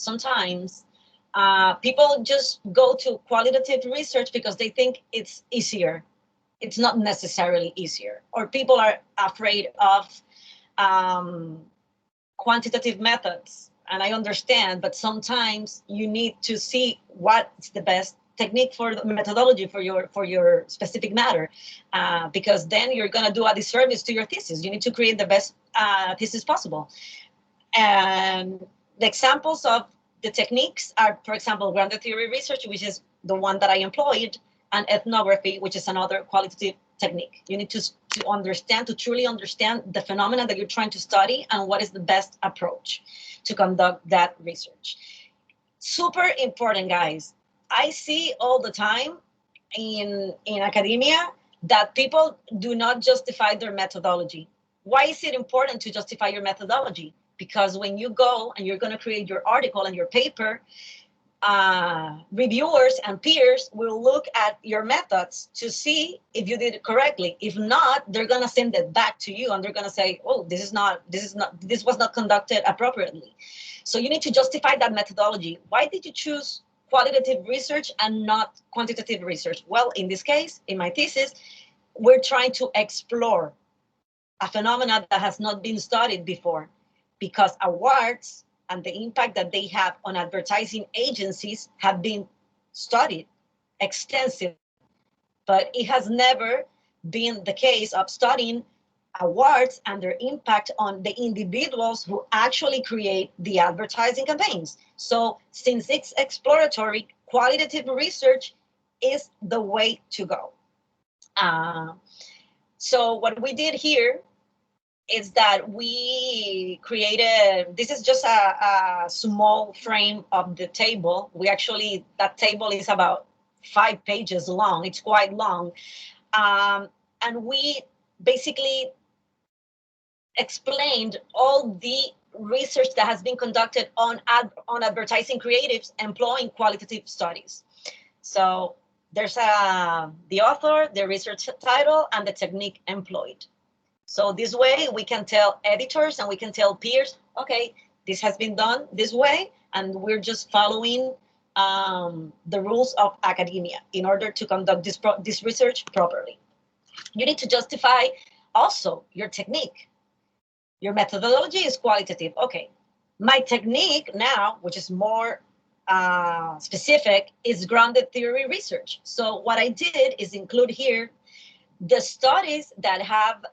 people just go to qualitative research because they think it's easier. It's not necessarily easier, or people are afraid of quantitative methods. And I understand, but sometimes you need to see what's the best technique for the methodology for your specific matter, because then you're going to do a disservice to your thesis. You need to create the best thesis possible. And the examples of the techniques are, for example, grounded theory research, which is the one that I employed, and ethnography, which is another qualitative technique. You need to understand, to truly understand the phenomena that you're trying to study and what is the best approach to conduct that research. Super important, guys. I see all the time in academia that people do not justify their methodology. Why is it important to justify your methodology? Because when you go and you're going to create your article and your paper, reviewers and peers will look at your methods to see if you did it correctly. If not, they're going to send it back to you and they're going to say, oh, this was not conducted appropriately. So you need to justify that methodology. Why did you choose qualitative research and not quantitative research? Well, in this case, in my thesis, we're trying to explore a phenomenon that has not been studied before, because awards and the impact that they have on advertising agencies have been studied extensively, but it has never been the case of studying awards and their impact on the individuals who actually create the advertising campaigns. So since it's exploratory, qualitative research is the way to go. So what we did here is that we created, this is just a small frame of the table. That table is about 5 pages long. It's quite long. And we basically explained all the research that has been conducted on advertising creatives employing qualitative studies. So there's the author, the research title, and the technique employed. So this way we can tell editors and we can tell peers, okay, this has been done this way, and we're just following the rules of academia in order to conduct this research properly. You need to justify also your technique. Your methodology is qualitative. Okay, my technique now, which is more specific, is grounded theory research. So what I did is include here the studies that have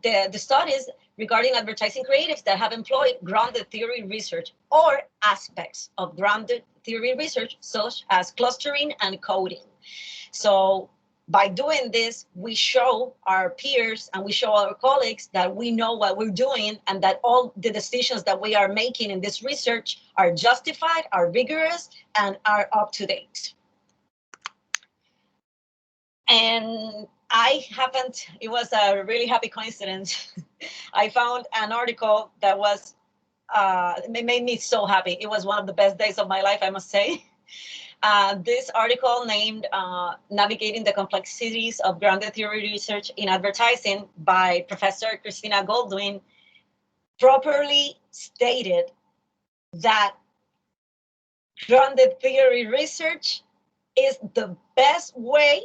the studies regarding advertising creatives that have employed grounded theory research or aspects of grounded theory research, such as clustering and coding. So by doing this, we show our peers and we show our colleagues that we know what we're doing and that all the decisions that we are making in this research are justified, are rigorous, and are up to date. And it was a really happy coincidence. I found an article that was, it made me so happy. It was one of the best days of my life, I must say. This article named Navigating the Complexities of Grounded Theory Research in Advertising by Professor Christina Goldwyn properly stated that grounded theory research is the best way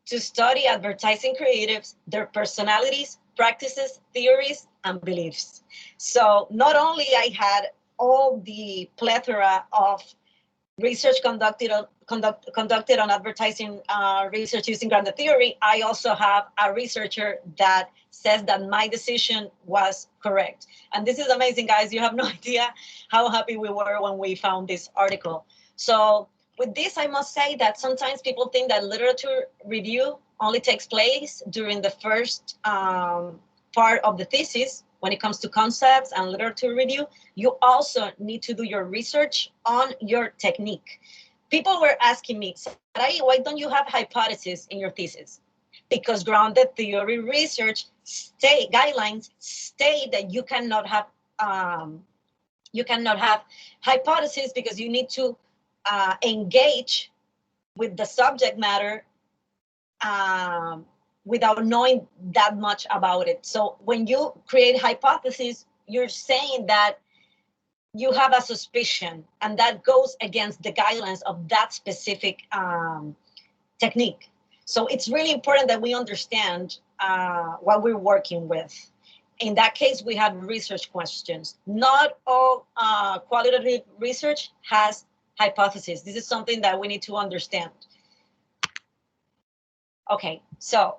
to study advertising creatives, their personalities, practices, theories, and beliefs. So not only I had all the plethora of research conducted on advertising research using grounded theory, I also have a researcher that says that my decision was correct. And this is amazing, guys. You have no idea how happy we were when we found this article. So with this, I must say that sometimes people think that literature review only takes place during the first part of the thesis. When it comes to concepts and literature review, you also need to do your research on your technique. People were asking me, Saraí, why don't you have hypotheses in your thesis? Because grounded theory research guidelines state that you cannot have hypotheses because you need to engage with the subject matter without knowing that much about it. So when you create hypotheses, you're saying that you have a suspicion, and that goes against the guidelines of that specific technique. So it's really important that we understand what we're working with. In that case, we have research questions. Not all qualitative research has hypotheses. This is something that we need to understand. Okay, so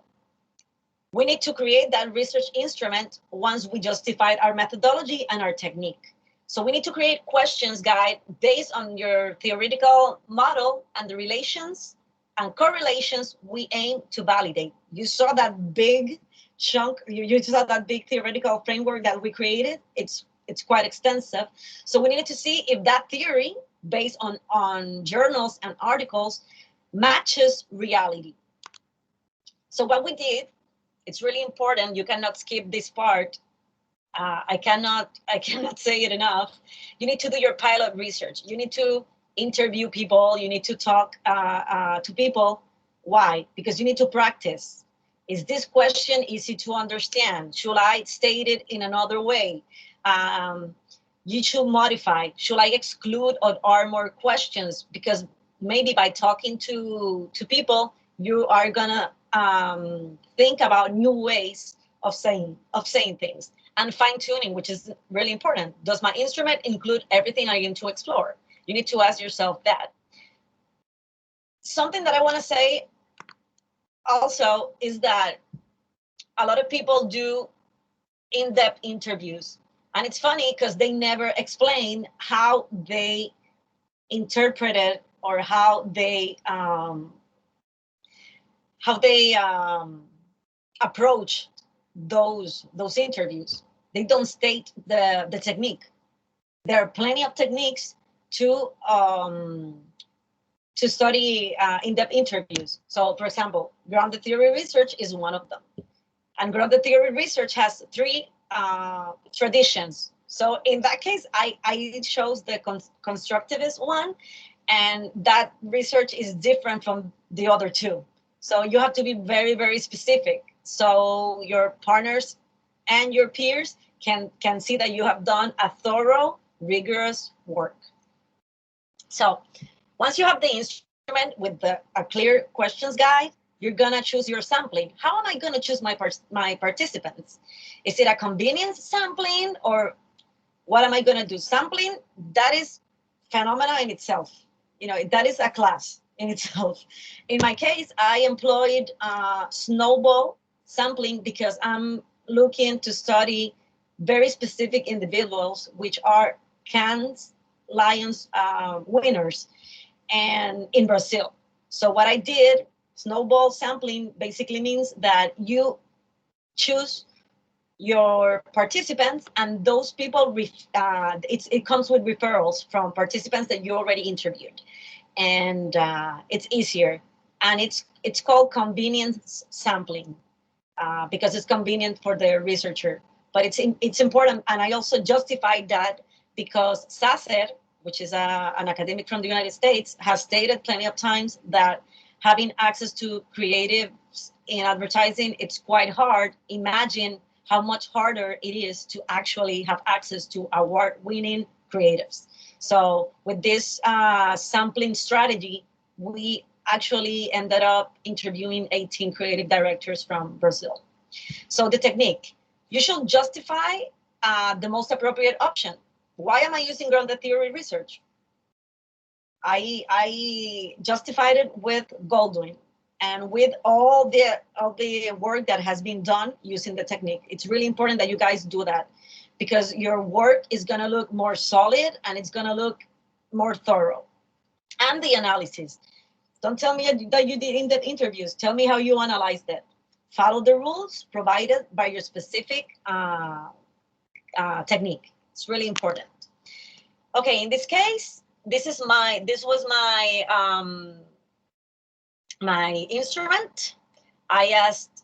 we need to create that research instrument once we justified our methodology and our technique. So we need to create questions guide based on your theoretical model and the relations and correlations we aim to validate. You saw that big chunk, you saw that big theoretical framework that we created. It's quite extensive. So we needed to see if that theory based on journals and articles matches reality. So what we did, it's really important. You cannot skip this part. I cannot say it enough. You need to do your pilot research. You need to interview people. You need to talk to people. Why? Because you need to practice. Is this question easy to understand? Should I state it in another way? You should modify. Should I exclude or are more questions? Because maybe by talking to people, you are gonna think about new ways of saying things. And fine-tuning, which is really important. Does my instrument include everything I'm going to explore? You need to ask yourself that. Something that I want to say also is that a lot of people do in-depth interviews. And it's funny because they never explain how they interpreted or how they approach those interviews. They don't state the technique. There are plenty of techniques to study in-depth interviews. So, for example, grounded theory research is one of them. And grounded theory research has 3 traditions. So in that case, I chose the constructivist one, and that research is different from the other 2. So you have to be very, very specific. So your partners and your peers can see that you have done a thorough, rigorous work. So once you have the instrument with a clear questions guide, you're gonna choose your sampling. How am I gonna choose my participants? Is it a convenience sampling, or what am I gonna do? Sampling, that is phenomena in itself. You know, that is a class in itself. In my case, I employed snowball sampling because I'm looking to study very specific individuals, which are Cannes Lions winners, and in Brazil. So what I did, snowball sampling basically means that you choose your participants, and those people, it comes with referrals from participants that you already interviewed, and it's easier, and it's called convenience sampling because it's convenient for the researcher. But it's important, and I also justified that because Sasser, which is an academic from the United States, has stated plenty of times that having access to creatives in advertising, it's quite hard. Imagine how much harder it is to actually have access to award-winning creatives. So with this sampling strategy, we actually ended up interviewing 18 creative directors from Brazil. So the technique, you should justify the most appropriate option. Why am I using grounded theory research? I justified it with Goldwyn and with all the work that has been done using the technique. It's really important that you guys do that, because your work is going to look more solid and it's going to look more thorough. And the analysis. Don't tell me that you did in-depth interviews. Tell me how you analyzed it. Follow the rules provided by your specific technique. It's really important. Okay, in this case, this was my my instrument. I asked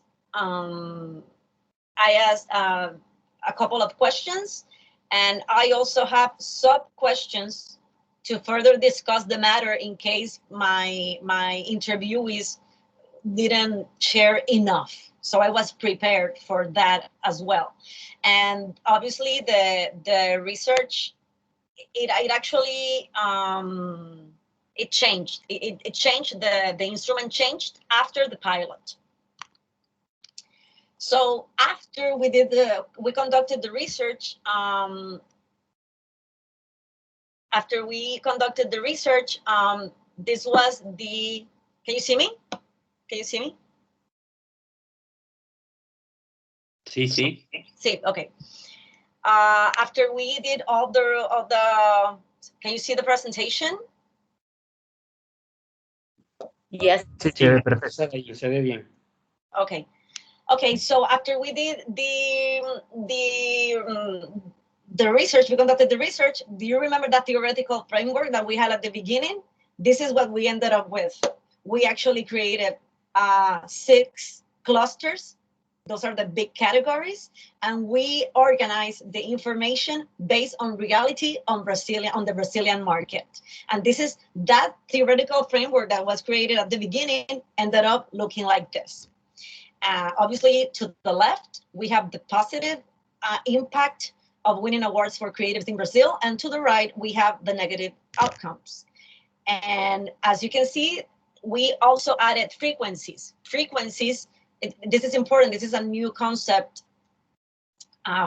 a couple of questions, and I also have sub-questions to further discuss the matter in case my interviewees didn't share enough. So I was prepared for that as well. And obviously the research, it actually it changed. It changed. The instrument changed after the pilot. So after we conducted the research, this was the, can you see me? Can you see me? Sí. Sí, okay. After we did all the, can you see the presentation? Yes. Sí, perfecto. Se ve bien. Okay. Okay, so after we did the research, we conducted the research. Do you remember that theoretical framework that we had at the beginning? This is what we ended up with. We actually created 6 clusters. Those are the big categories. And we organized the information based on reality on the Brazilian market. And this is that theoretical framework that was created at the beginning ended up looking like this. Obviously, to the left, we have the positive impact of winning awards for creatives in Brazil. And to the right, we have the negative outcomes. And as you can see, we also added frequencies. Frequencies, this is important. This is a new concept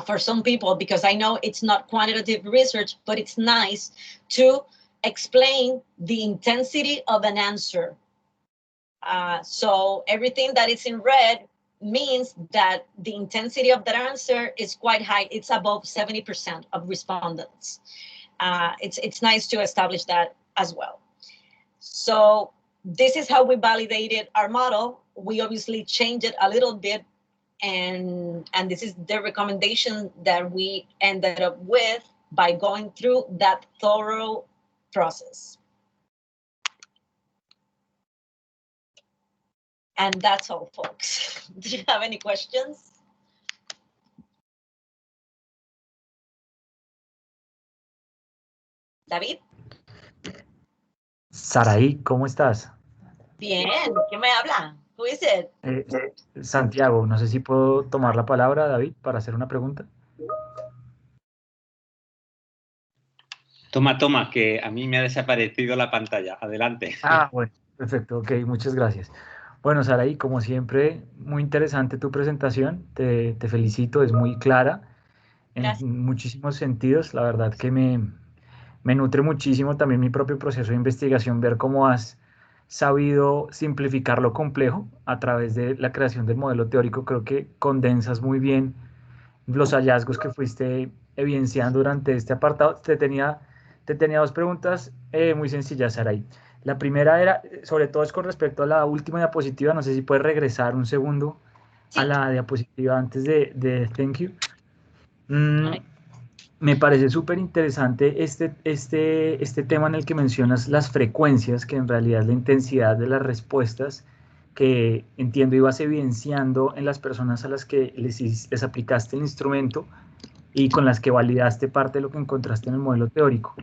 for some people, because I know it's not quantitative research, but it's nice to explain the intensity of an answer. So everything that is in red means that the intensity of that answer is quite high. It's above 70% of respondents. It's nice to establish that as well. So this is how we validated our model. We obviously changed it a little bit, and this is the recommendation that we ended up with by going through that thorough process. And that's all, folks. Do you have any questions? David? Saraí, ¿cómo estás? Bien, ¿quién me habla? Who is it? Santiago, no sé si puedo tomar la palabra, David, para hacer una pregunta. Toma, que a mí me ha desaparecido la pantalla. Adelante. Bueno, perfecto, ok, muchas gracias. Bueno, Saraí, como siempre, muy interesante tu presentación, te felicito, es muy clara en muchísimos sentidos, la verdad que me nutre muchísimo también mi propio proceso de investigación, ver cómo has sabido simplificar lo complejo a través de la creación del modelo teórico. Creo que condensas muy bien los hallazgos que fuiste evidenciando durante este apartado. Te tenía 2 preguntas muy sencillas, Saraí. La primera era, sobre todo es con respecto a la última diapositiva, no sé si puedes regresar un segundo a la diapositiva antes de thank you. Me parece súper interesante este tema en el que mencionas las frecuencias, que en realidad es la intensidad de las respuestas que entiendo ibas evidenciando en las personas a las que les aplicaste el instrumento y con las que validaste parte de lo que encontraste en el modelo teórico.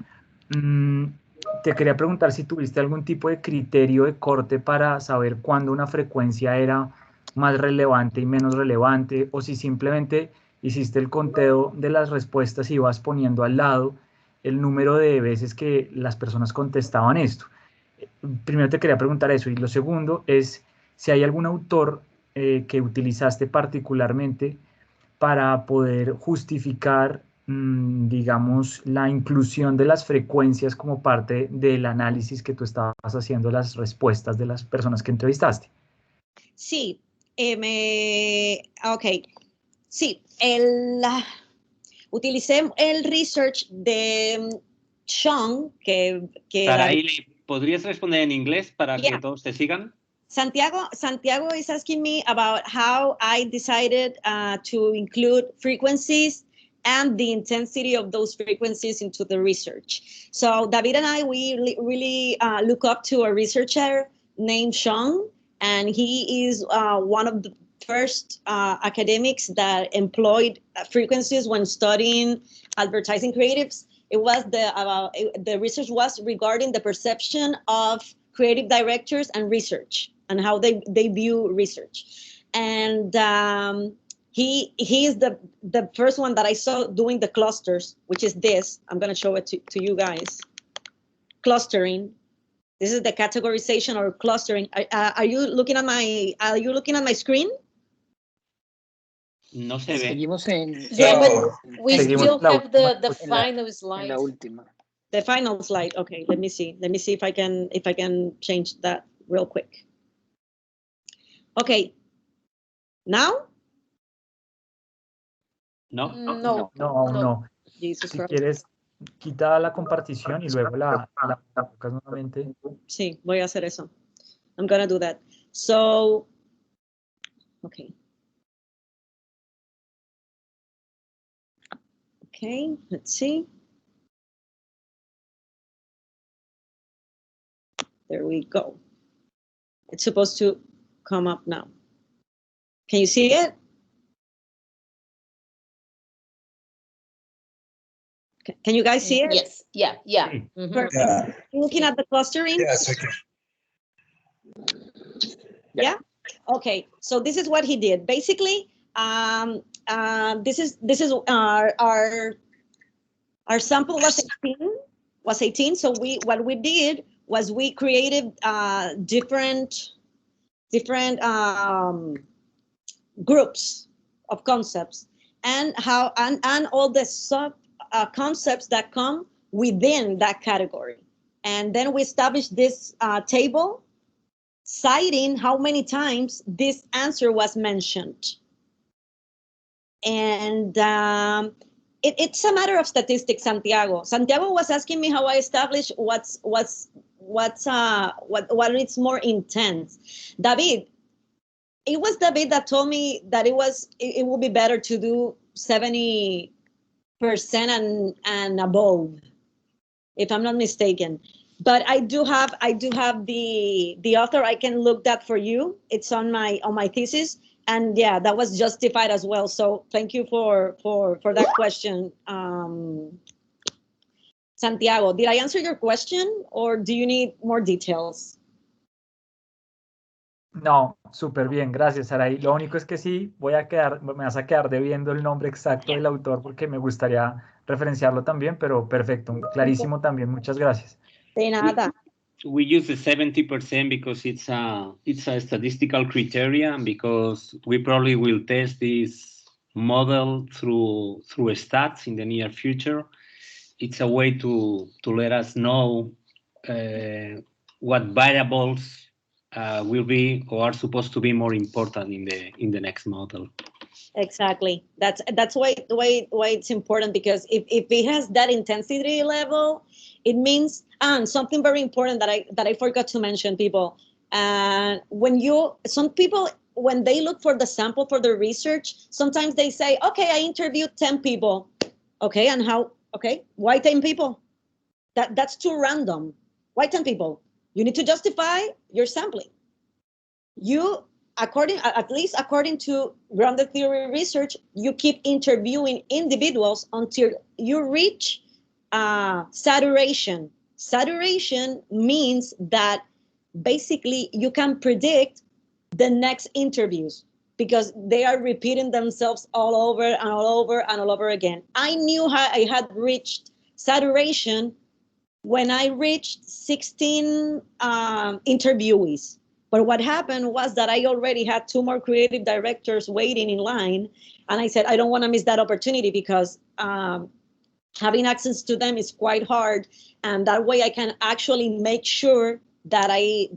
Te quería preguntar si tuviste algún tipo de criterio de corte para saber cuándo una frecuencia era más relevante y menos relevante, o si simplemente hiciste el conteo de las respuestas y ibas poniendo al lado el número de veces que las personas contestaban esto. Primero te quería preguntar eso, y lo segundo es si hay algún autor que utilizaste particularmente para poder justificar digamos, la inclusión de las frecuencias como parte del análisis que tú estabas haciendo, las respuestas de las personas que entrevistaste. Sí, ok. Sí, utilicé el research de Sean, que Saraí, ¿podrías responder en inglés para Yeah. que todos te sigan? Santiago is asking me about how I decided to include frequencies and the intensity of those frequencies into the research. So David and I, we really look up to a researcher named Sean, and he is one of the first academics that employed frequencies when studying advertising creatives. It was the research was regarding the perception of creative directors and research and how they view research. And he is the first one that I saw doing the clusters, which is this. I'm going to show it to you guys. Clustering. This is the categorization or clustering. Are you looking at my screen? No se ve. Seguimos en. Yeah, but we Seguimos still have the en la- final En slide. la última. The final slide. Okay, let me see if I can change that real quick. Okay. Now? No. No. No, aún no. Jesus Si Christ. quieres, quita la compartición y luego la colocas nuevamente. Sí, voy a hacer eso. I'm gonna do that. So, okay. Okay, let's see. There we go. It's supposed to come up now. Can you see it? Can you guys see it? Yes, yeah. Sí. Perfect. Yeah. Looking at the clustering? Yes, we can. Yeah. Okay. So this is what he did. Basically, this is our sample was 18. So what we did was we created different groups of concepts and all the sub concepts that come within that category. And then we established this table citing how many times this answer was mentioned. And it's a matter of statistics, Santiago. Santiago was asking me how I establish what it's more intense. David, it was David that told me that it would be better to do 70% and above, if I'm not mistaken. But I do have the author. I can look that for you. It's on my thesis, and yeah, that was justified as well. So thank you for that question, Santiago. Did I answer your question, or do you need more details? No, súper bien, gracias, Saraí. Lo único es que sí, me vas a quedar debiendo el nombre exacto del autor porque me gustaría referenciarlo también, pero perfecto, clarísimo también, muchas gracias. De nada. We use the 70% because it's a statistical criteria, and because we probably will test this model through stats in the near future. It's a way to let us know what variables will be or are supposed to be more important in the next model. Exactly. That's why it's important, because if it has that intensity level, it means, and something very important that I forgot to mention, people. Some people, when they look for the sample for their research, sometimes they say, okay, I interviewed 10 people. Okay, and how? Okay, why 10 people? That's too random. Why 10 people? You need to justify your sampling. At least according to grounded theory research, you keep interviewing individuals until you reach saturation. Saturation means that basically you can predict the next interviews because they are repeating themselves all over and all over and all over again. I knew how I had reached saturation when I reached 16 interviewees. But what happened was that I already had 2 more creative directors waiting in line. And I said, I don't want to miss that opportunity because having access to them is quite hard. And that way I can actually make sure that I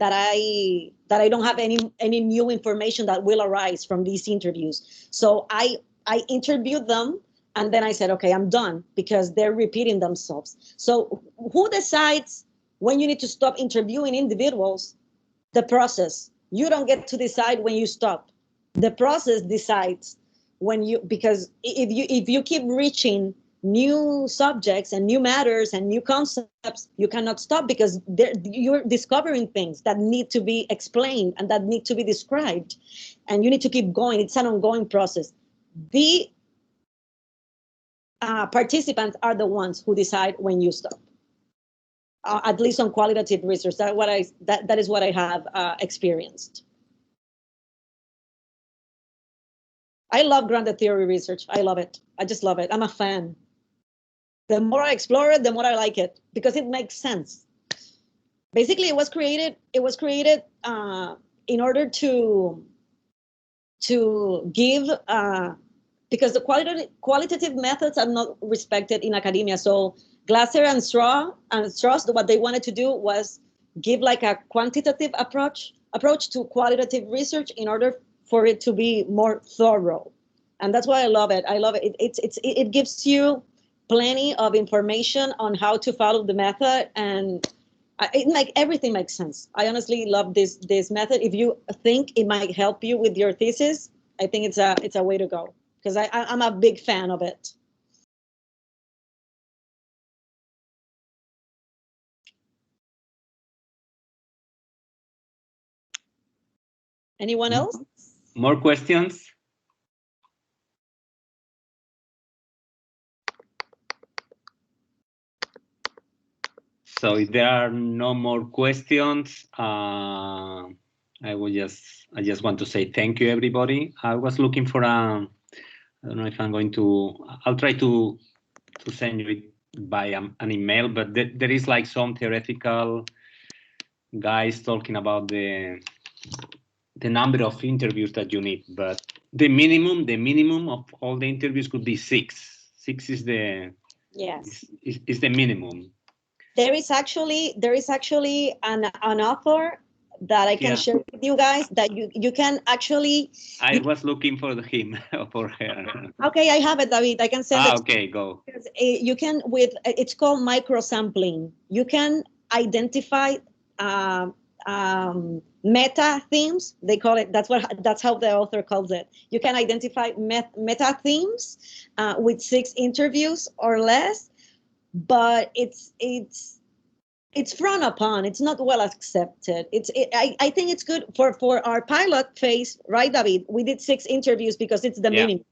don't have any new information that will arise from these interviews. So I interviewed them, and then I said, okay, I'm done, because they're repeating themselves. So who decides when you need to stop interviewing individuals? The process. You don't get to decide when you stop. The process decides when you, because if you keep reaching new subjects and new matters and new concepts, you cannot stop, because you're discovering things that need to be explained and that need to be described, and you need to keep going. It's an ongoing process. The participants are the ones who decide when you stop. At least on qualitative research, that is what I have experienced. I love grounded theory research. I love it. I just love it. I'm a fan. The more I explore it, the more I like it, because it makes sense. Basically, it was created in order to give, because the qualitative methods are not respected in academia. So Glasser and Strauss, what they wanted to do was give like a quantitative approach to qualitative research in order for it to be more thorough. And that's why I love it. I love it. It gives you plenty of information on how to follow the method, and everything makes sense. I honestly love this method. If you think it might help you with your thesis, I think it's a way to go, because I'm a big fan of it. Anyone else? More questions? So if there are no more questions, I just want to say thank you, everybody. I was looking for I don't know if I'm going to, I'll try to send you it by an email, but there is like some theoretical guys talking about the number of interviews that you need, but the minimum of all the interviews could be 6. 6 is the, yes, is the minimum. There is actually an author that I can share with you guys that you can actually. I was looking for him for her. Okay, I have it, David. I can send it. Okay, go. You can it's called microsampling. You can identify meta themes. They call it. That's how the author calls it. You can identify meta themes with 6 interviews or less. But it's frowned upon. It's not well accepted. I think it's good for our pilot phase, right, David? We did 6 interviews because it's the minimum.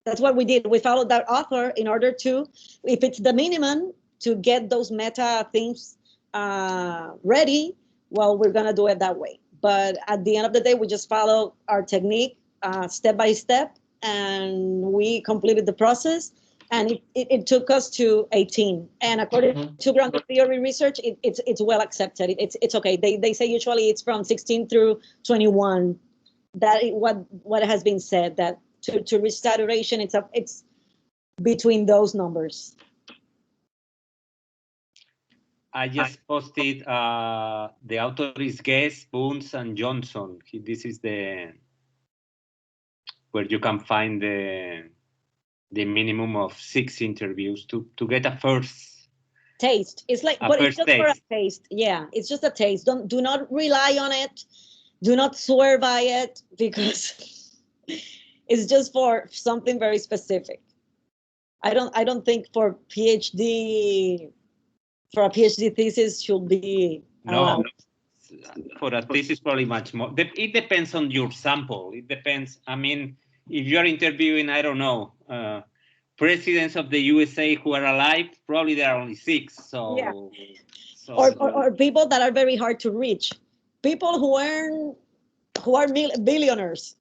That's what we did. We followed that author in order to, if it's the minimum, to get those meta themes ready. Well, we're gonna do it that way. But at the end of the day, we just follow our technique step by step, and we completed the process. And it took us to 18. And according to grounded theory research, it's well accepted. It's okay. They say usually it's from 16 through 21. That is what has been said, that to reach saturation, it's between those numbers. I just posted the author is Guest, Boons, and Johnson. This is where you can find the minimum of 6 interviews to get a first taste. It's like, but it's just for a taste. Yeah, it's just a taste. Do not rely on it. Do not swear by it, because it's just for something very specific. I don't think for a PhD thesis should be no. For a thesis, probably much more. It depends on your sample. It depends. I mean, if you're interviewing, I don't know, presidents of the USA who are alive, probably there are only 6. So, yeah. Or people that are very hard to reach, people who are billionaires.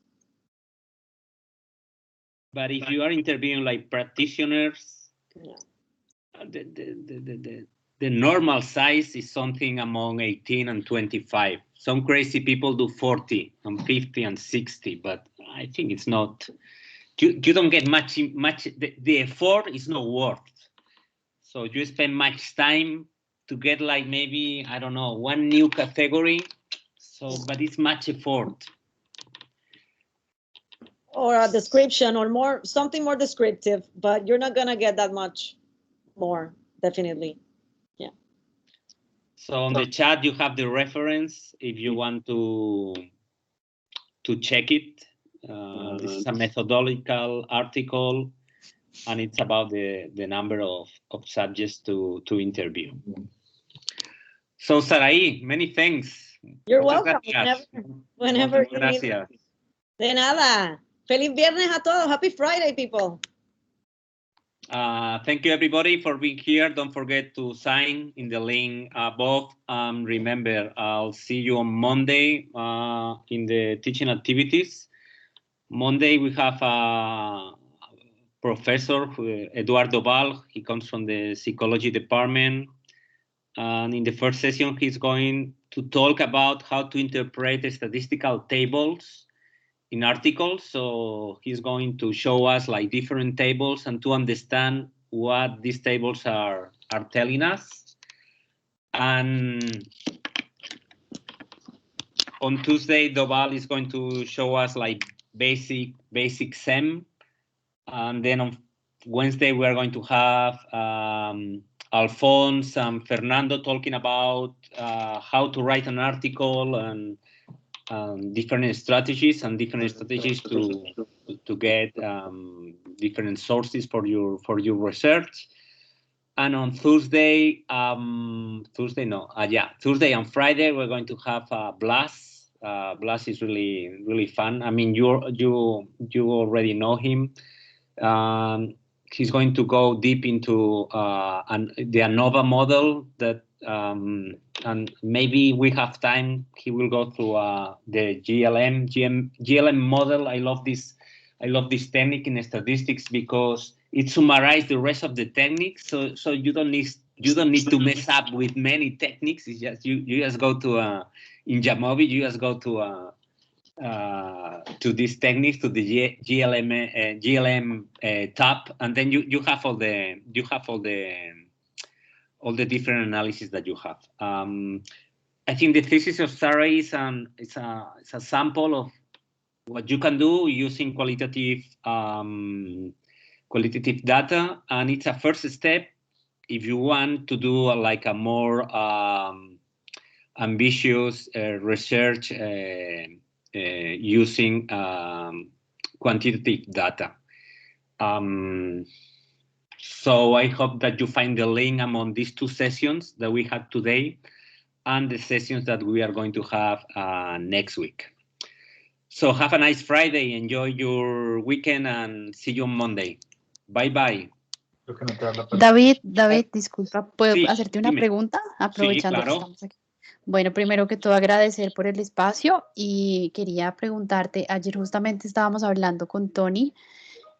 But if you are interviewing like practitioners, the normal size is something among 18 and 25. Some crazy people do 40 and 50 and 60, but I think it's not, you don't get much, the effort is not worth. So you spend much time to get like maybe, I don't know, one new category. So, but it's much effort. Or a description or more, something more descriptive, but you're not gonna get that much more, definitely. Yeah. So on the chat, you have the reference if you want to check it. This is a methodological article, and it's about the number of subjects to interview. So Saraí, many thanks. You're Muchas welcome. gracias. Whenever Muchas you need. gracias. De nada. Feliz viernes a todos. Happy Friday, people. Thank you, everybody, for being here. Don't forget to sign in the link above. Remember, I'll see you on Monday in the teaching activities. Monday, we have a professor, Eduardo Val. He comes from the psychology department. And in the first session, he's going to talk about how to interpret statistical tables in articles. So he's going to show us like different tables and to understand what these tables are telling us. And on Tuesday, Doval is going to show us like basic SEM. And then on Wednesday, we are going to have Alphonse and Fernando talking about how to write an article and different strategies to get different sources for your research. And on Thursday, Tuesday and Friday, we're going to have Blas. Blas is really fun. I mean, you already know him. He's going to go deep into the ANOVA model that, and maybe we have time, he will go through the GLM model. I love this technique in statistics because it summarizes the rest of the techniques. So you don't need to mess up with many techniques. It's just you just go to in Jamovi, you just go to these techniques, to the GLM tab, and then you have all the different analysis that you have. I think the thesis of Saraí is a sample of what you can do using qualitative data, and it's a first step if you want to do like a more ambitious research using quantitative data. So I hope that you find the link among these two sessions that we had today and the sessions that we are going to have next week. So have a nice Friday, enjoy your weekend, and see you on Monday. Bye bye. David, disculpa, ¿puedo Sí, hacerte una dime. pregunta? Aprovechando Sí, claro. que estamos aquí. Bueno, primero que todo agradecer por el espacio y quería preguntarte, ayer justamente estábamos hablando con Tony,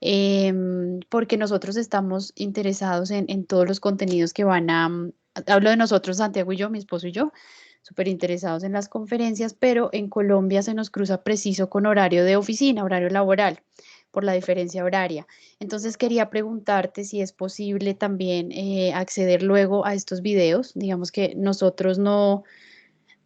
porque nosotros estamos interesados en todos los contenidos que van hablo de nosotros, Santiago y yo, mi esposo y yo, súper interesados en las conferencias, pero en Colombia se nos cruza preciso con horario de oficina, horario laboral, por la diferencia horaria. Entonces quería preguntarte si es posible también acceder luego a estos videos. Digamos que nosotros no,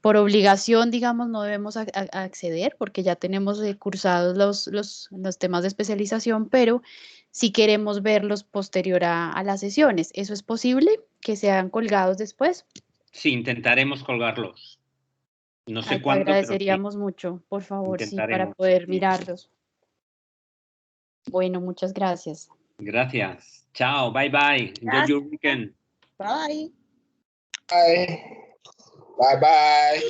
por obligación, digamos, no debemos acceder porque ya tenemos cursados los temas de especialización, pero si queremos verlos posterior a las sesiones. ¿Eso es posible? ¿Que sean colgados después? Sí, intentaremos colgarlos. No sé Te cuánto, agradeceríamos pero mucho, por favor, sí, para intentaremos. poder mirarlos. Bueno, muchas gracias. Gracias. Chao, bye bye. Enjoy your weekend. Bye. Bye. Bye bye.